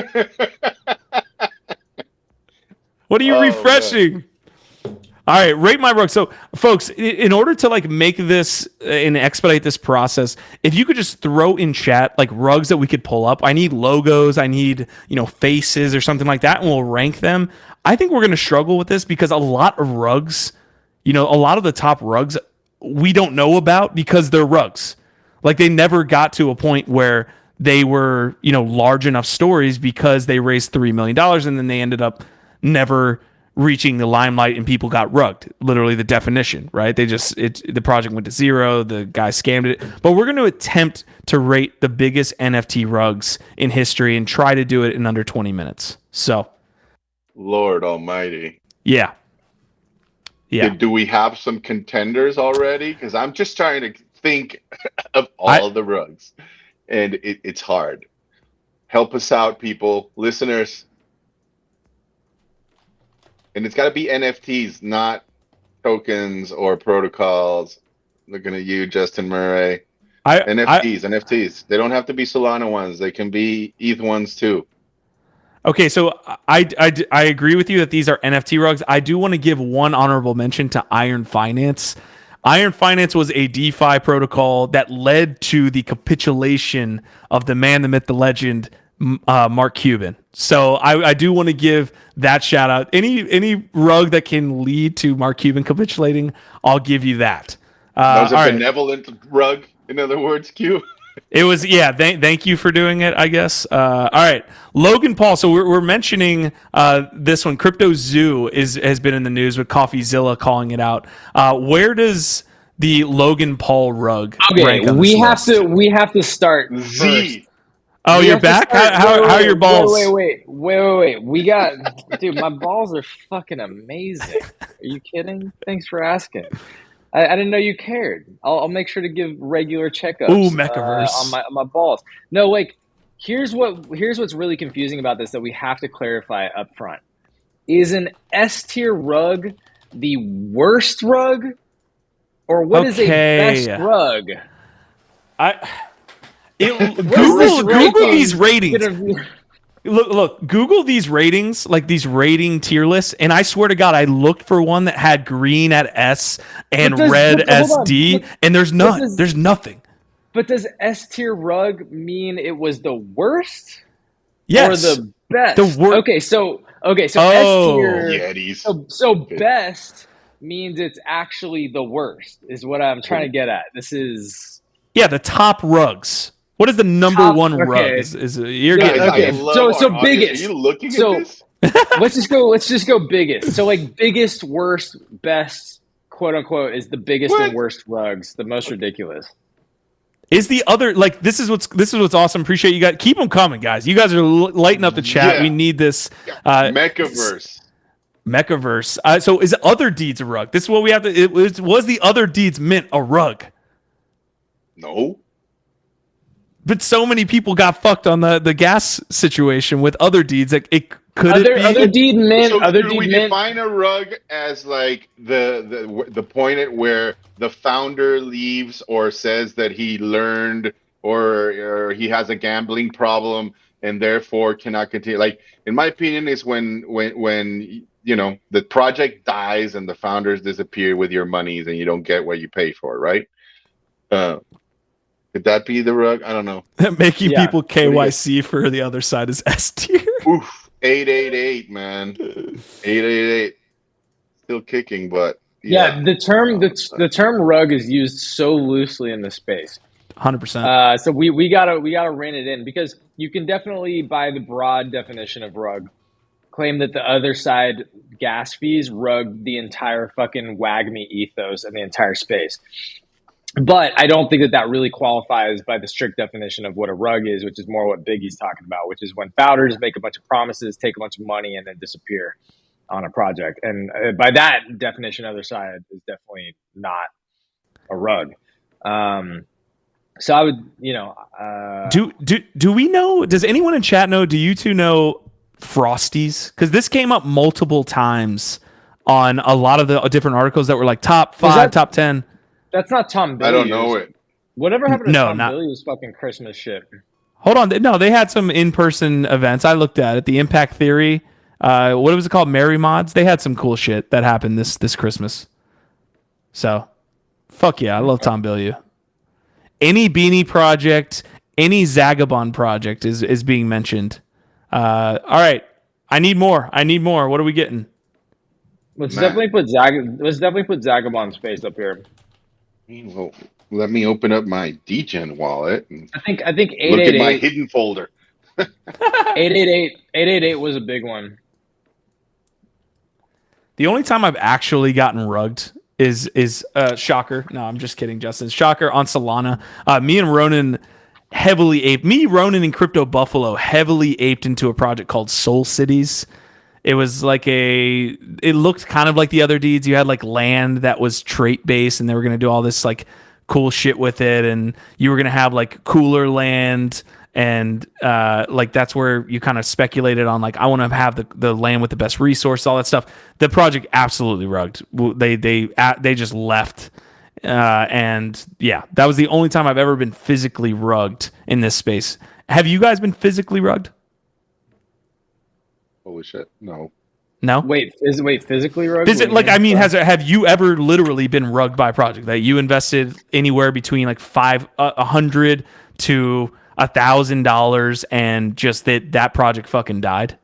What are you refreshing? Man. All right, rate my rug. So, folks, in order to like make this and expedite this process, if you could just throw in chat like rugs that we could pull up. I need logos. I need faces or something like that, and we'll rank them. I think we're going to struggle with this because a lot of rugs, a lot of the top rugs we don't know about because they're rugs. Like they never got to a point where they were, large enough stories because they raised $3 million and then they ended up never reaching the limelight and people got rugged. Literally the definition, right? The project went to zero. The guy scammed it. But we're going to attempt to rate the biggest NFT rugs in history and try to do it in under 20 minutes. So, Lord Almighty. Yeah. Do we have some contenders already? Because I'm just trying to think of all the rugs, and it's hard. Help us out, people, listeners. And it's got to be NFTs, not tokens or protocols. Looking at you, Justin Murray. NFTs. They don't have to be Solana ones. They can be ETH ones too. Okay, so I agree with you that these are NFT rugs. I do want to give one honorable mention to Iron Finance. Iron Finance was a DeFi protocol that led to the capitulation of the man, the myth, the legend, Mark Cuban. So I do want to give that shout out. Any rug that can lead to Mark Cuban capitulating, I'll give you that. That was a benevolent rug, in other words, Q. It was, yeah. Thank you for doing it, I guess. All right, Logan Paul. So we're mentioning this one. Crypto Zoo has been in the news with CoffeeZilla calling it out. Where does the Logan Paul rug rank on this list? We have to start Z. First. Oh, you're back? How are your balls? Wait. We got, dude, my balls are fucking amazing. Are you kidding? Thanks for asking. I didn't know you cared. I'll make sure to give regular checkups. Ooh, Metaverse. On my balls. No, like here's what's really confusing about this that we have to clarify up front. Is an S tier rug the worst rug, or what is a best rug? Google these ratings. Look, Google these ratings, like these rating tier lists, and I swear to God, I looked for one that had green at S and red as D, and there's none. There's nothing. But does S tier rug mean it was the worst? Yes. Or the best? The worst. Okay, so S tier. Yetis. So best means it's actually the worst, is what I'm trying to get at. This is the top rugs. What is the number one rug? You're getting okay. So biggest. Are you looking at this? let's just go biggest. So like biggest, worst, best, quote unquote, is the biggest and worst rugs, the most ridiculous. Is the other like this is what's awesome. Appreciate you guys. Keep them coming, guys. You guys are lighting up the chat. Yeah. We need this. Mechaverse. So is Other Deeds a rug? This is what we have to. Was the Other Deeds mint a rug? No. But so many people got fucked on the gas situation with Other Deeds. Like it could Other Deed mint. So Other do Deed we mint. define a rug as like the point at where the founder leaves or says that he learned or he has a gambling problem and therefore cannot continue? Like in my opinion, is when the project dies and the founders disappear with your monies and you don't get what you pay for, right? Could that be the rug? I don't know. Making people KYC for the other side is S tier. Oof, 888, man. 888. Still kicking, but the term rug is used so loosely in this space. 100%. So we gotta rein it in, because you can definitely, by the broad definition of rug, claim that the other side gas fees rug the entire fucking WAGMI ethos and the entire space. But I don't think that that really qualifies by the strict definition of what a rug is, which is more what Biggie's talking about, which is when founders make a bunch of promises, take a bunch of money, and then disappear on a project. And by that definition, other side is definitely not a rug. So I would, do we know? Does anyone in chat know? Do you two know Frosties? Because this came up multiple times on a lot of the different articles that were like top 5, top 10. That's not Tom Billy. I don't know it. Whatever happened to Tom Billy was fucking Christmas shit. Hold on. No, they had some in-person events. I looked at it. The Impact Theory. What was it called? Merry Mods. They had some cool shit that happened this Christmas. So, fuck yeah. I love Tom Billy. Any Beanie project, any Zagabond project is being mentioned. All right. I need more. What are we getting? Let's definitely put Zagabond's face up here. Well, let me open up my DGen wallet and I think 888, look at my hidden folder. 888 was a big one. The only time I've actually gotten rugged is Shocker. No, I'm just kidding, Justin. Shocker on Solana. Me and Ronan Ronan and Crypto Buffalo heavily aped into a project called Soul Cities. It was like it looked kind of like the other deeds. You had like land that was trait based and they were going to do all this like cool shit with it. And you were going to have like cooler land. And like that's where you kind of speculated on like, I want to have the land with the best resource, all that stuff. The project absolutely rugged. They just left. And yeah, that was the only time I've ever been physically rugged in this space. Have you guys been physically rugged? Holy shit! No. Wait, physically rugged? Have you ever literally been rugged by a project that you invested anywhere between like $100 to $1,000 and just that project fucking died?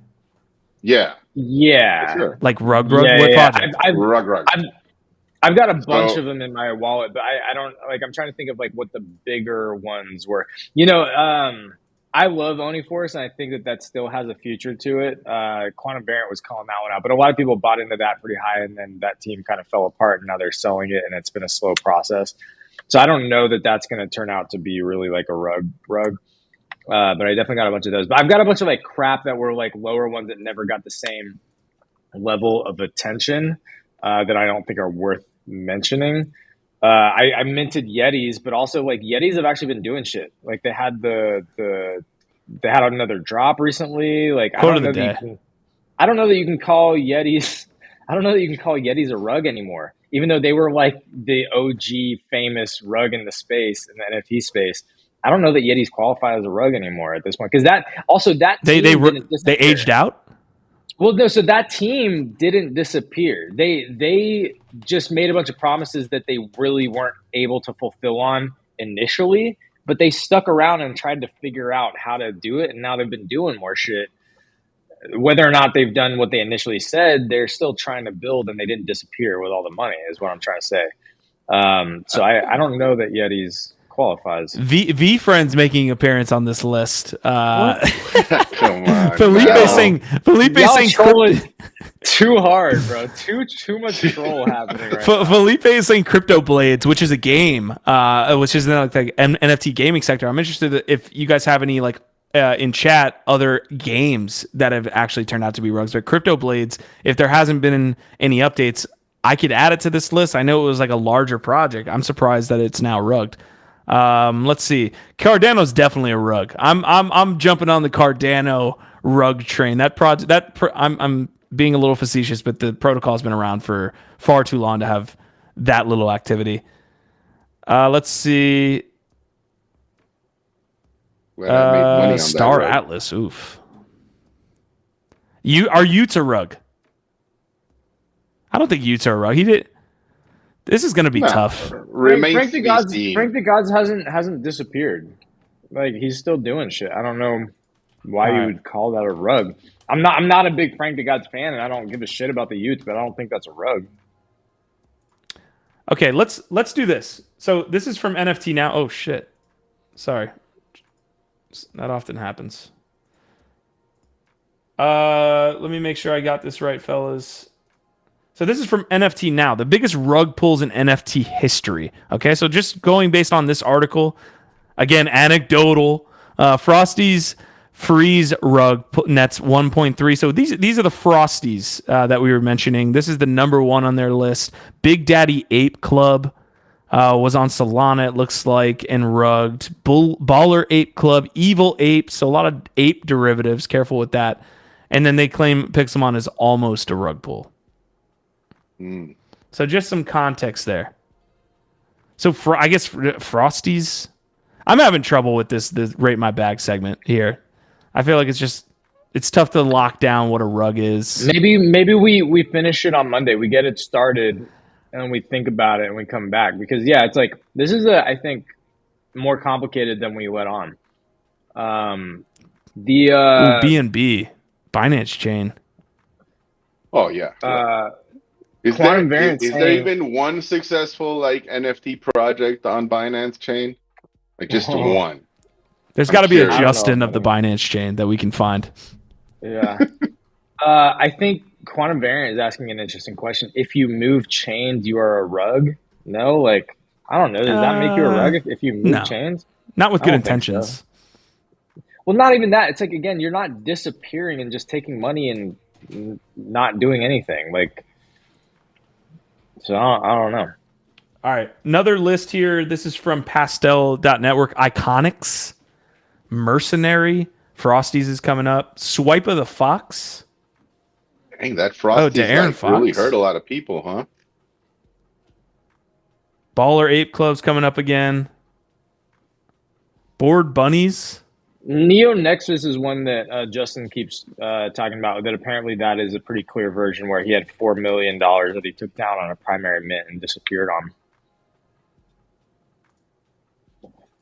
Yeah. Yeah. Sure. Like rug. Yeah, what yeah. project? Rug. I've got a bunch of them in my wallet, but I don't like. I'm trying to think of like what the bigger ones were. I love Oniforce, and I think that still has a future to it. Quantum Variant was calling that one out, but a lot of people bought into that pretty high, and then that team kind of fell apart, and now they're selling it, and it's been a slow process. So I don't know that that's going to turn out to be really like a rug. But I definitely got a bunch of those. But I've got a bunch of like crap that were like lower ones that never got the same level of attention that I don't think are worth mentioning. I minted Yetis, but also like Yetis have actually been doing shit. Like they had they had another drop recently. Like I don't know that you can call Yetis. I don't know that you can call Yetis a rug anymore, even though they were like the OG famous rug in the space, in the NFT space. I don't know that Yetis qualify as a rug anymore at this point because they aged out. Well, no. So that team didn't disappear. They just made a bunch of promises that they really weren't able to fulfill on initially, but they stuck around and tried to figure out how to do it, and now they've been doing more shit. Whether or not they've done what they initially said, they're still trying to build, and they didn't disappear with all the money, is what I'm trying to say. So I don't know that Yetis qualifies. V friends making appearance on this list. Come on. Felipe's saying too hard, bro. Too much troll happening right now. Felipe is saying Crypto Blades, which is a game, which is like the NFT gaming sector. I'm interested if you guys have any like in chat other games that have actually turned out to be rugs. But Crypto Blades, if there hasn't been any updates, I could add it to this list. I know it was like a larger project. I'm surprised that it's now rugged. Let's see. Cardano's definitely a rug. I'm jumping on the Cardano rug train. That project I'm being a little facetious, but the protocol's been around for far too long to have that little activity. Let's see. Star Atlas. Oof. Utes a rug? I don't think Utes are a rug. This is going to be tough. Frank the Gods hasn't disappeared. Like he's still doing shit. I don't know why you would call that a rug. I'm not a big Frank the Gods fan, and I don't give a shit about the Utes, but I don't think that's a rug. Okay, let's do this. So this is from NFT Now. Oh shit. Sorry. That often happens. Let me make sure I got this right, fellas. So this is from NFT Now, the biggest rug pulls in NFT history. Okay, so just going based on this article, again, anecdotal. Frosty's freeze rug nets 1.3. So these are the Frosties that we were mentioning. This is the number one on their list. Big Daddy Ape Club was on Solana, it looks like, and rugged. Baller Ape Club, Evil Ape. So a lot of ape derivatives. Careful with that. And then they claim Pixelmon is almost a rug pull. So just some context there. So I guess Frosties. I'm having trouble with this rate my bag segment here. I feel like it's tough to lock down what a rug is. Maybe we finish it on Monday. We get it started and we think about it and we come back, because it's like this is I think more complicated than we let on. BNB Binance chain. Oh yeah. Is there even one successful like NFT project on Binance chain? Like just one? There's got to be a Justin of the Binance chain that we can find. Yeah. I think Quantum Variant is asking an interesting question. If you move chains, you are a rug? No? Like, I don't know. Does that make you a rug if you move chains? Not with good intentions. So. Well, not even that. It's like, again, you're not disappearing and just taking money and not doing anything. Like, so I don't know. All right. Another list here. This is from Pastel.network. Iconics. Mercenary. Frosties is coming up. Swipe of the Fox. Dang, that Frosties really hurt a lot of people, huh? Baller Ape Club's coming up again. Bored Bunnies. Neo Nexus is one that Justin keeps talking about, that apparently that is a pretty clear version where he had $4 million that he took down on a primary mint and disappeared on.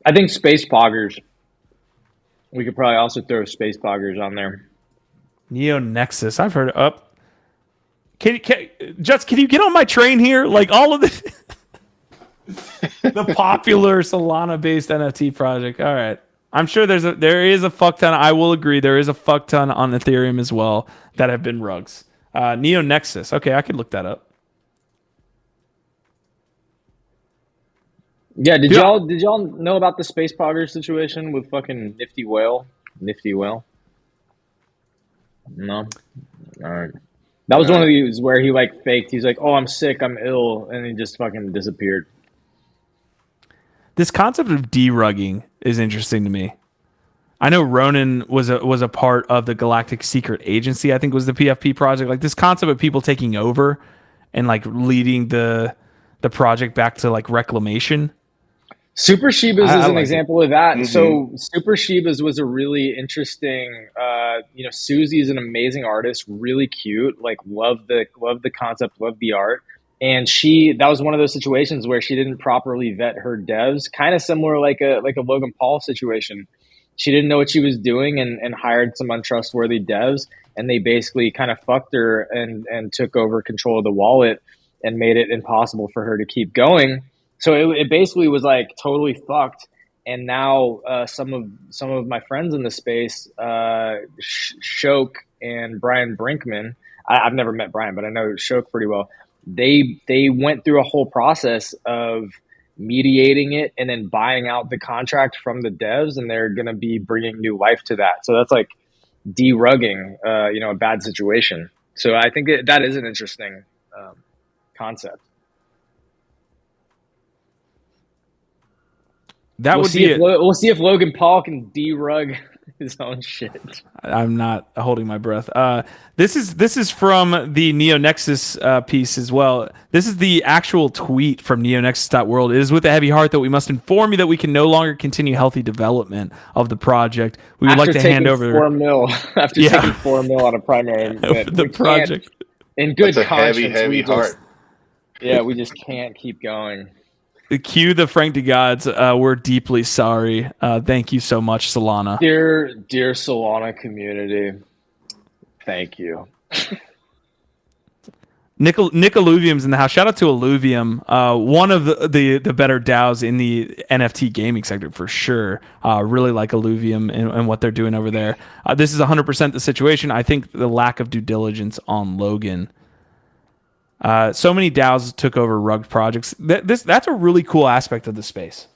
I think Space Poggers. We could probably also throw Space Poggers on there. Neo Nexus. I've heard up. Can you get on my train here? Like all of the the popular Solana-based NFT project. All right. I'm sure there is a fuck ton. I will agree. There is a fuck ton on Ethereum as well that have been rugs. Neo Nexus. Okay, I could look that up. Yeah, did y'all know about the Space Pogger situation with fucking Nifty Whale? Nifty Whale? No? Alright. That was one of these where he like faked. He's like, "Oh, I'm sick, I'm ill," and he just fucking disappeared. This concept of derugging is interesting to me. I know Ronan was a part of the Galactic Secret Agency, I think was the PFP project. Like this concept of people taking over and like leading the project back to like reclamation. Super Shibas is an example of that. Mm-hmm. So Super Shibas was a really interesting, Susie's an amazing artist, really cute, like love the concept, love the art. And that was one of those situations where she didn't properly vet her devs, kind of similar like a Logan Paul situation. She didn't know what she was doing and hired some untrustworthy devs, and they basically kind of fucked her and took over control of the wallet and made it impossible for her to keep going. So it basically was like totally fucked. And now some of my friends in the space, Shoke and Brian Brinkman, I've never met Brian, but I know Shoke pretty well. They went through a whole process of mediating it and then buying out the contract from the devs, and they're going to be bringing new life to that. So that's like derugging, a bad situation. So I think that is an interesting concept. We'll see if Logan Paul can derug his own shit. I'm not holding my breath. This is from the NeoNexus piece as well. This is the actual tweet from neonexus.world. It is with a heavy heart that we must inform you that we can no longer continue healthy development of the project. We would like to hand over $4 million after taking $4 million on a primary the project. In good conscience, heavy heart. We just can't keep going. Cue the Frank de Gods. We're deeply sorry. Thank you so much, Solana. Dear Solana community, thank you. Nick Alluvium's in the house. Shout out to Alluvium, one of the better DAOs in the NFT gaming sector for sure. Really like Alluvium and what they're doing over there. This is 100% the situation. I think the lack of due diligence on Logan. So many DAOs took over rug projects. That's a really cool aspect of the space.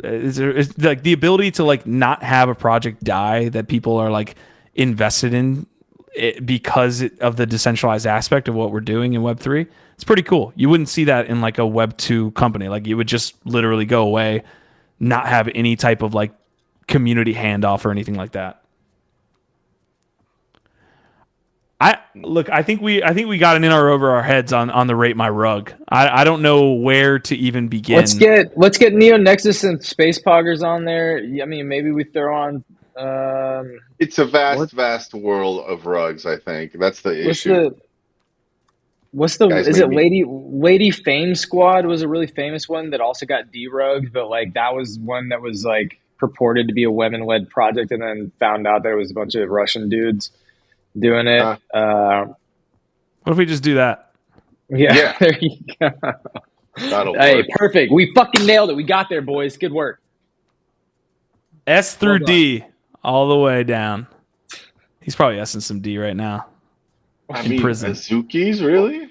Is like the ability to like not have a project die that people are like invested in because of the decentralized aspect of what we're doing in Web3. It's pretty cool. You wouldn't see that in like a Web2 company. Like it would just literally go away, not have any type of like community handoff or anything like that. I think we got an in or over our heads on the rate my rug. I don't know where to even begin. Let's get Neo Nexus and Space Poggers on there. I mean, maybe we throw on. It's a vast world of rugs. I think that's the issue. Guys, is it Lady Fame Squad was a really famous one that also got derugged, but like that was one that was like purported to be a women-led project and then found out that it was a bunch of Russian dudes doing it. What if we just do that? Yeah. There you go. Hey, perfect. We fucking nailed it. We got there, boys. Good work. S through D all the way down. He's probably S'ing some D right now. In prison. Azuki's, really?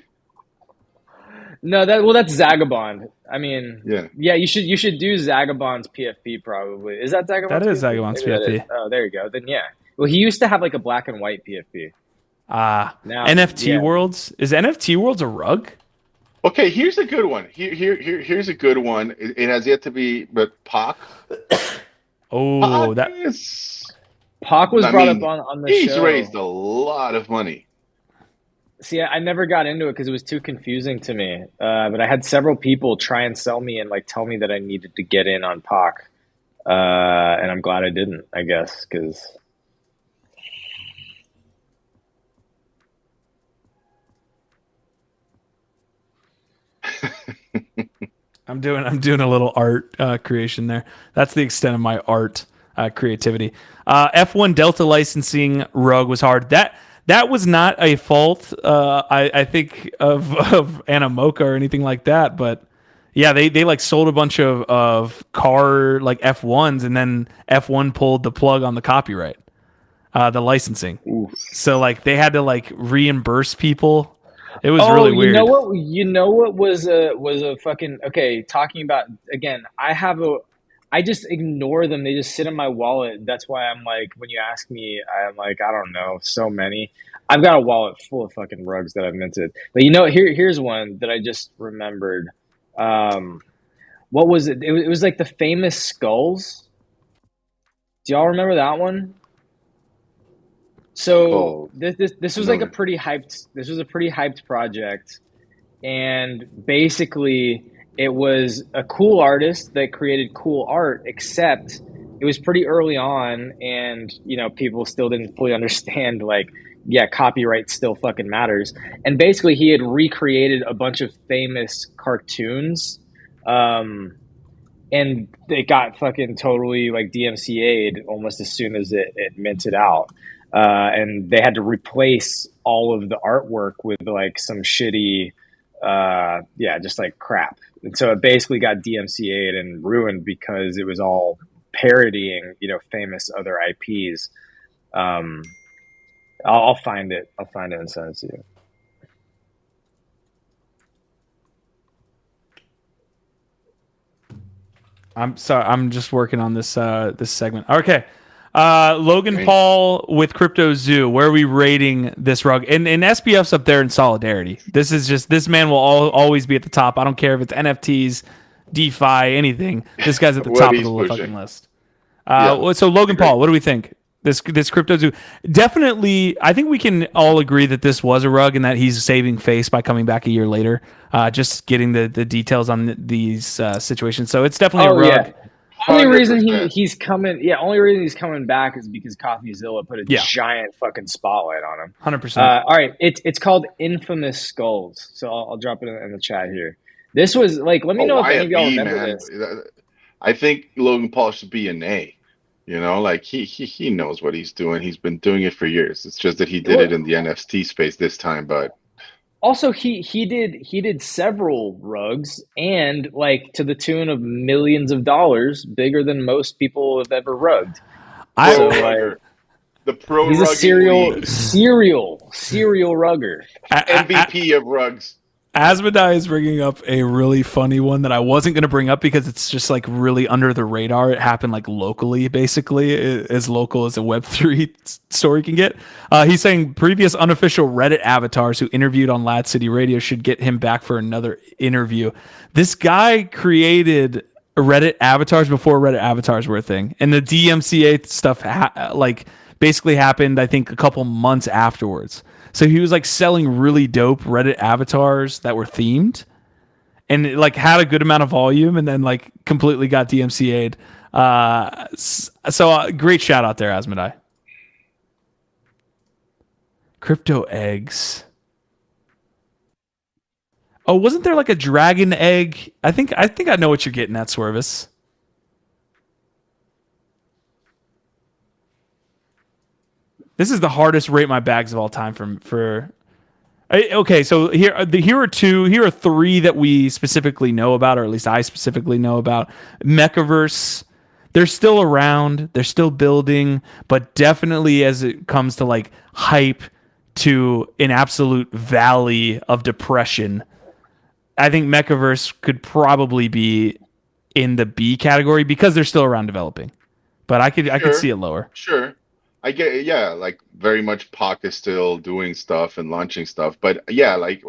No, that's Zagabond. I mean, yeah. You should do Zagabond's PFP probably. Is that Zagabond's? That is Zagabond's PFP. Oh, there you go. Then yeah. Well, he used to have like a black and white PFP. Now, NFT Worlds. Is NFT Worlds a rug? Okay, here's a good one. Here's a good one. It has yet to be, but Pac. Pac was brought up on the show. He's raised a lot of money. See, I never got into it because it was too confusing to me. But I had several people try and sell me and like tell me that I needed to get in on Pac, and I'm glad I didn't. I guess because. I'm doing a little art creation there. That's the extent of my art creativity. F1 Delta licensing rug was hard. That was not a fault, I think, of Animoca or anything like that. But yeah, they like sold a bunch of car like F1s, and then F1 pulled the plug on the copyright, the licensing. Ooh. So like they had to like reimburse people. It was really weird. You know what was a fucking okay. Talking about again, I just ignore them. They just sit in my wallet. That's why I'm like, when you ask me, I'm like, I don't know, so many. I've got a wallet full of fucking rugs that I've minted. But you know, here's one that I just remembered. What was it? It was like the famous skulls. Do y'all remember that one? So this was like a pretty hyped. This was a pretty hyped project, and basically it was a cool artist that created cool art. Except it was pretty early on, and you know people still didn't fully understand. Like, yeah, copyright still fucking matters. And basically, he had recreated a bunch of famous cartoons, and they got fucking totally like DMCA'd almost as soon as it minted out. And they had to replace all of the artwork with like some shitty, just like crap. And so it basically got DMCA'd and ruined because it was all parodying, you know, famous other IPs. I'll find it. I'll find it and send it to you. I'm sorry. I'm just working on this this segment. Okay. Logan Paul with Crypto Zoo. Where are we rating this rug? And SPF's up there in solidarity. This is just, this man will always be at the top. I don't care if it's NFTs, DeFi, anything. This guy's at the top of the fucking list. So Logan Paul, what do we think? This Crypto Zoo, definitely. I think we can all agree that this was a rug and that he's saving face by coming back a year later. Just getting the details on these situations. So it's definitely a rug. Yeah. Only reason he's coming back is because CoffeeZilla put a giant fucking spotlight on him. 100%. All right, it's called Infamous Skulls. So I'll drop it in the chat here. This was like, let me know if any of y'all remember this. I think Logan Paul should be an A. You know, like he knows what he's doing. He's been doing it for years. It's just that he did it in the NFT space this time, but. Also, he did several rugs and like to the tune of millions of dollars, bigger than most people have ever rugged. The pro He's a rugging serial rugger. MVP of rugs. Asmodai is bringing up a really funny one that I wasn't going to bring up because it's just like really under the radar. It happened like locally, basically, as local as a Web3 story can get. He's saying previous unofficial Reddit avatars who interviewed on Lad City Radio should get him back for another interview. This guy created Reddit avatars before Reddit avatars were a thing. And the DMCA stuff basically happened, I think, a couple months afterwards. So he was like selling really dope Reddit avatars that were themed and it, like had a good amount of volume and then like completely got DMCA'd. So great shout out there, Asmodai. Crypto eggs. Oh, wasn't there like a dragon egg? I think I know what you're getting at, Swervis. This is the hardest rate my bags of all time for. Okay, so here are three that we specifically know about, or at least I specifically know about. Metaverse, they're still around, they're still building, but definitely as it comes to like hype to an absolute valley of depression, I think Metaverse could probably be in the B category because they're still around developing. But I could see it lower. Sure. I get it, yeah, like very much Pac is still doing stuff and launching stuff, but yeah, like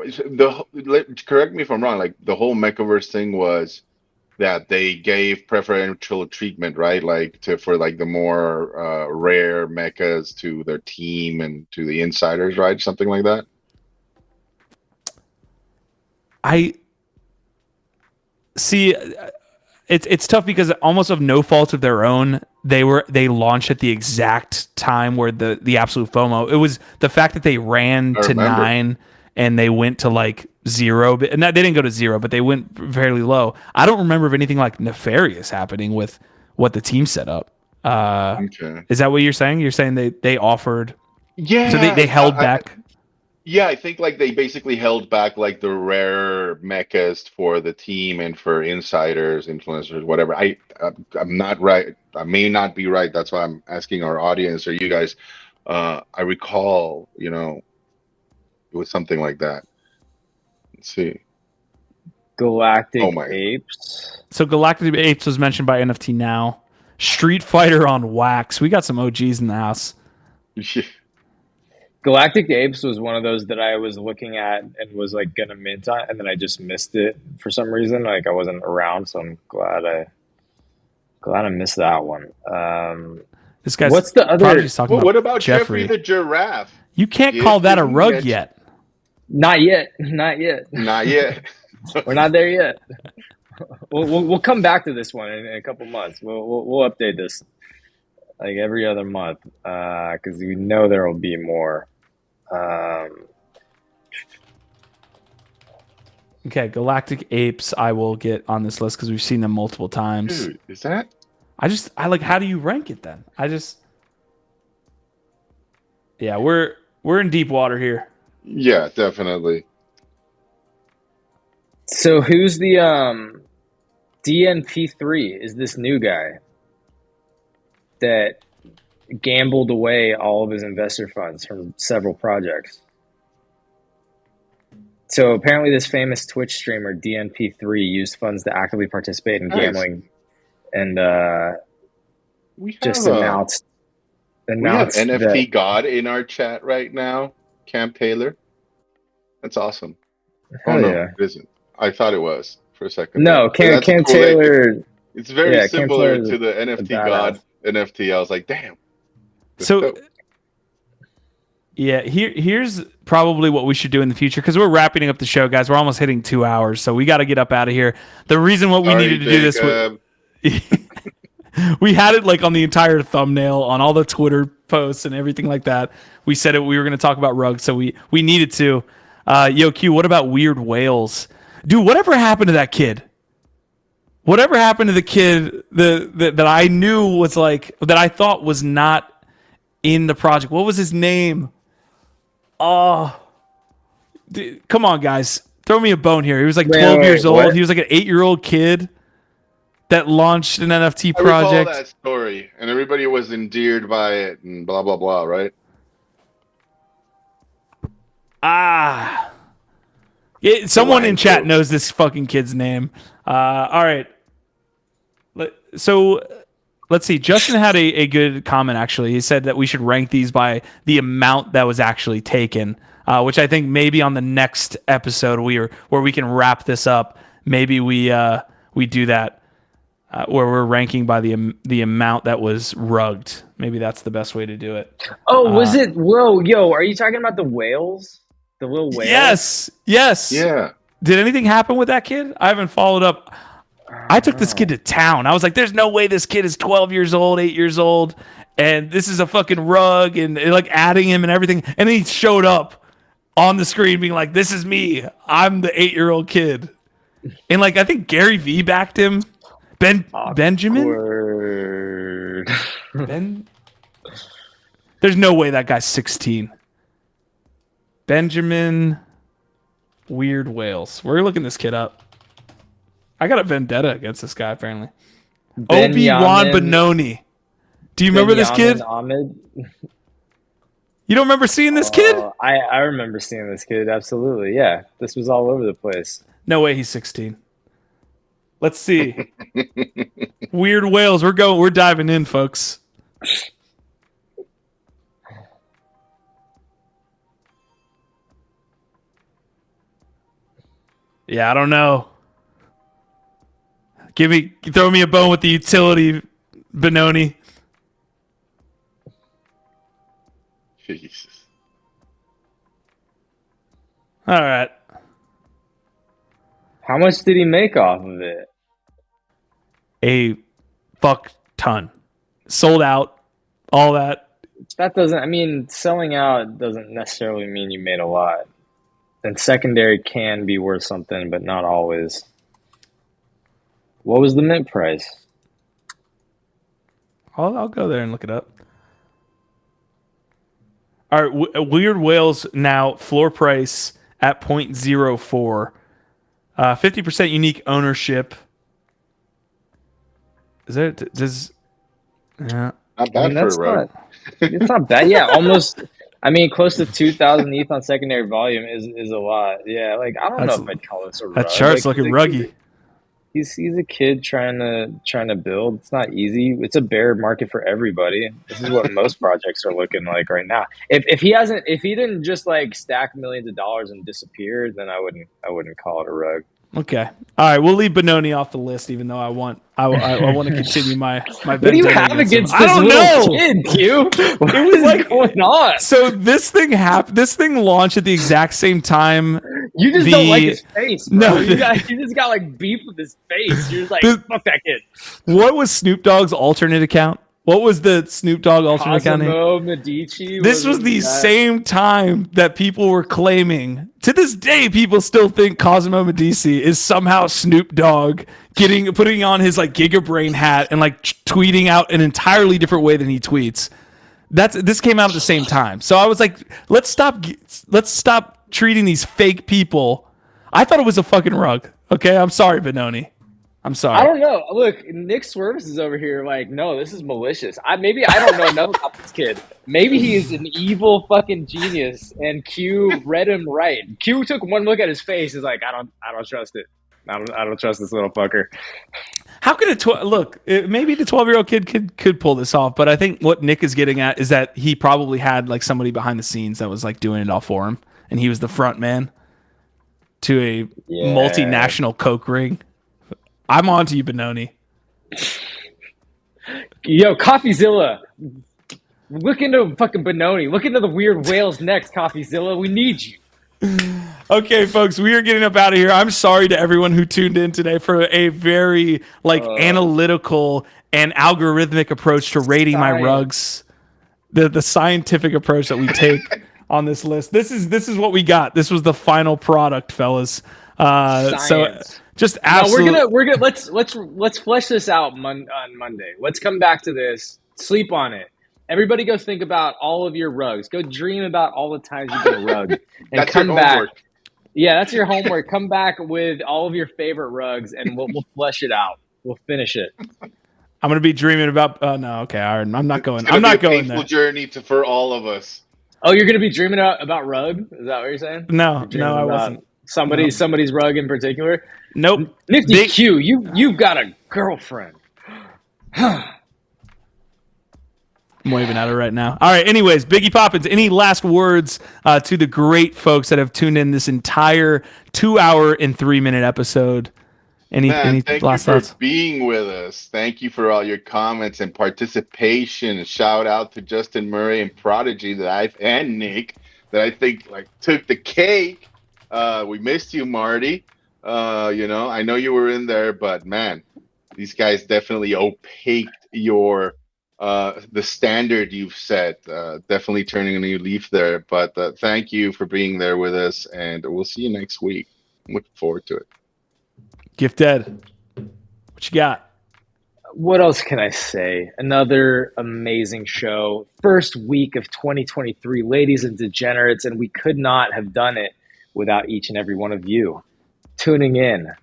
correct me if I'm wrong, like the whole Metaverse thing was that they gave preferential treatment, right? Like for like the more rare mechas to their team and to the insiders, right? Something like that. I see. It's tough because almost of no fault of their own, they launched at the exact time where the absolute FOMO. It was the fact that they ran to 9 and they went to like 0, but they didn't go to 0, but they went fairly low. I don't remember of anything like nefarious happening with what the team set up. Okay. Is that what you're saying? You're saying they offered? Yeah. So they held back. Yeah, I think like they basically held back like the rare mechas for the team and for insiders, influencers, whatever. I'm not right. I may not be right. That's why I'm asking our audience or you guys. I recall, it was something like that. Let's see. Galactic Apes. So Galactic Apes was mentioned by NFT Now. Street Fighter on wax. We got some OGs in the house. Galactic Apes was one of those that I was looking at and was like gonna mint on, and then I just missed it for some reason. Like I wasn't around, so I'm glad I missed that one. This guy's what's the other? What about Jeffrey the Giraffe? You can't call that a rug yet. Not yet. Not yet. We're not there yet. We'll come back to this one in a couple months. We'll update this like every other month because we know there will be more. Okay, Galactic Apes I will get on this list because we've seen them multiple times. Dude, is that? I like, how do you rank it then? Yeah, we're in deep water here. Yeah, definitely. So who's the DNP3 is this new guy that gambled away all of his investor funds from several projects. So apparently this famous Twitch streamer DNP3 used funds to actively participate in gambling and just announced we have NFT God in our chat right now, Camp Taylor. That's awesome. Hell no, yeah. it isn't. I thought it was for a second. No, Camp Taylor. It's very similar to the NFT God NFT. I was like, damn. So, dope. Yeah, here's probably what we should do in the future because we're wrapping up the show, guys. We're almost hitting 2 hours, so we got to get up out of here. The reason what we needed to do this was we had it like on the entire thumbnail, on all the Twitter posts and everything like that. We said we were going to talk about rugs, so we needed to. Yo, Q, what about weird whales? Dude, whatever happened to that kid? Whatever happened to the kid that I knew was like, that I thought was not in the project? What was his name? Oh, dude, come on, guys. Throw me a bone here. He was like 12 years old. What? He was like an 8-year-old kid. that launched an NFT I recall project. that story, and everybody was endeared by it, and blah blah blah. Right? Ah. Someone in chat knows this fucking kid's name. All right. So let's see. Justin had a good comment, actually. He said that we should rank these by the amount that was actually taken, which I think maybe on the next episode where we can wrap this up, maybe we do that, where we're ranking by the amount that was rugged. Maybe that's the best way to do it. Oh, was it? Whoa, yo, are you talking about the whales? The little whales? Yes. Yeah. Did anything happen with that kid? I haven't followed up. I took this kid to town. I was like, there's no way this kid is 12 years old, 8 years old, and this is a fucking rug, and like adding him and everything. And then he showed up on the screen being like, this is me. I'm the 8-year-old kid. And like, I think Gary V backed him. Benjamin? There's no way that guy's 16. Benjamin Weird Whales. We're looking this kid up. I got a vendetta against this guy, apparently. Obi-Wan Benoni. Do you remember this kid? Ahmed. You don't remember seeing this kid? I remember seeing this kid, absolutely. Yeah. This was all over the place. No way he's 16. Let's see. Weird Whales. We're diving in, folks. Yeah, I don't know. Throw me a bone with the utility, Benoni. Jesus. All right. How much did he make off of it? A fuck ton. Sold out. All that. That doesn't, I mean, selling out doesn't necessarily mean you made a lot. And secondary can be worth something, but not always. What was the mint price? I'll go there and look it up. All right, Weird Whales now floor price at 0.04. 50% unique ownership. Is there? Yeah. Not bad for a rug. It's not bad. Yeah, almost. I mean, close to 2,000 ETH on secondary volume is a lot. Yeah, like I don't know if I'd call this a rug. That chart's like, looking ruggy. He's a kid trying to build. It's not easy. It's a bear market for everybody. This is what most projects are looking like right now. If he didn't just like stack millions of dollars and disappear, then I wouldn't call it a rug. Okay. All right. We'll leave Benoni off the list, even though I want to continue my What do you have against this little kid, Q? What is like going on? So this thing happened. This thing launched at the exact same time. You just don't like his face, bro. No, you just got like beef with his face. You're just like, fuck that kid. What was Snoop Dogg's alternate account? What was the Snoop Dogg alternate account name? Cosimo Medici. This was the same time that people were claiming. To this day, people still think Cosimo Medici is somehow Snoop Dogg putting on his like Gigabrain hat and like tweeting out an entirely different way than he tweets. This came out at the same time. So I was like, let's stop treating these fake people. I thought it was a fucking rug. Okay, I'm sorry, Benoni. I'm sorry. I don't know. Look, Nick Swerves is over here like, no, this is malicious. I don't know enough about this kid. Maybe he is an evil fucking genius, and Q read him right. Q took one look at his face. Is like, I don't trust it. I don't trust this little fucker. How could maybe the 12-year-old kid could pull this off, but I think what Nick is getting at is that he probably had like somebody behind the scenes that was like doing it all for him, and he was the front man to a multinational coke ring. I'm on to you, Benoni. Yo, CoffeeZilla. Look into fucking Benoni. Look into the Weird Whales next, CoffeeZilla. We need you. Okay, folks, we are getting up out of here. I'm sorry to everyone who tuned in today for a very analytical and algorithmic approach to rating my rugs. The scientific approach that we take on this list. This is what we got. This was the final product, fellas. So just absolutely. No, we're gonna let's flesh this out on Monday. Let's come back to this. Sleep on it. Everybody, go think about all of your rugs. Go dream about all the times you've been a rug, and That's come your back. homework. Yeah, that's your homework. Come back with all of your favorite rugs, and we'll flesh it out. We'll finish it. I'm gonna be dreaming about. No, okay, I'm not going. It's gonna I'm not be a going painful there. journey for all of us. Oh, you're gonna be dreaming about rug? Is that what you're saying? No, You're dreaming no, I about wasn't. somebody's rug in particular. Nope. Nifty Q, you've got a girlfriend. I'm waving at her right now. All right. Anyways, Biggie Poppins, any last words to the great folks that have tuned in this entire 2-hour and 3-minute episode? Any Thank you last for thoughts? being with us. Thank you for all your comments and participation. Shout out to Justin Murray and Prodigy and Nick that I think took the cake. We missed you, Marty. I know you were in there, but man, these guys definitely opaqued your the standard you've set. Definitely turning a new leaf there. But thank you for being there with us, and we'll see you next week. I'm looking forward to it. Gift Ed, what you got? What else can I say? Another amazing show. First week of 2023, ladies and degenerates, and we could not have done it without each and every one of you tuning in,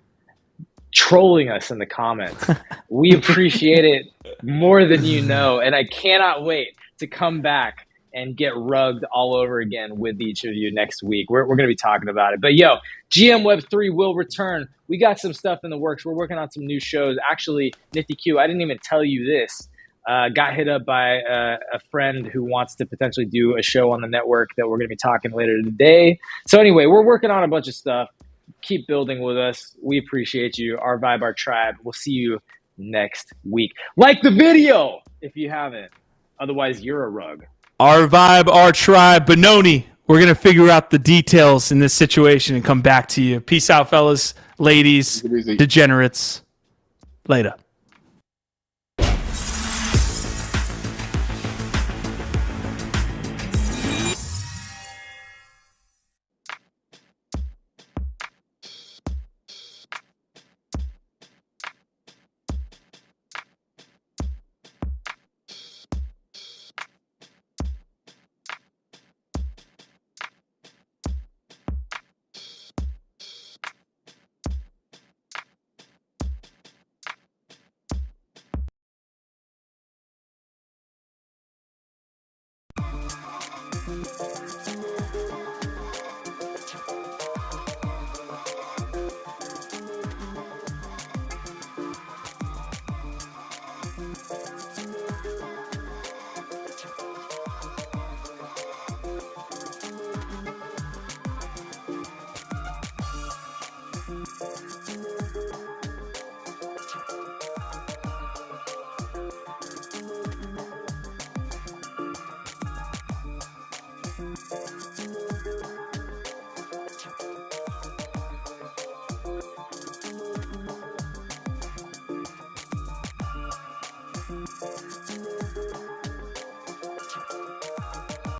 trolling us in the comments. We appreciate it more than you know, and I cannot wait to come back and get rugged all over again with each of you next week. We're going to be talking about it. But yo, GM Web3 will return. We got some stuff in the works. We're working on some new shows. Actually, Nifty Q, I didn't even tell you this. Got hit up by a friend who wants to potentially do a show on the network that we're going to be talking later today. So anyway, we're working on a bunch of stuff. Keep building with us. We appreciate you. Our vibe, our tribe. We'll see you next week. Like the video if you haven't. Otherwise, you're a rug. Our vibe, our tribe, Benoni. We're going to figure out the details in this situation and come back to you. Peace out, fellas, ladies, degenerates. Later.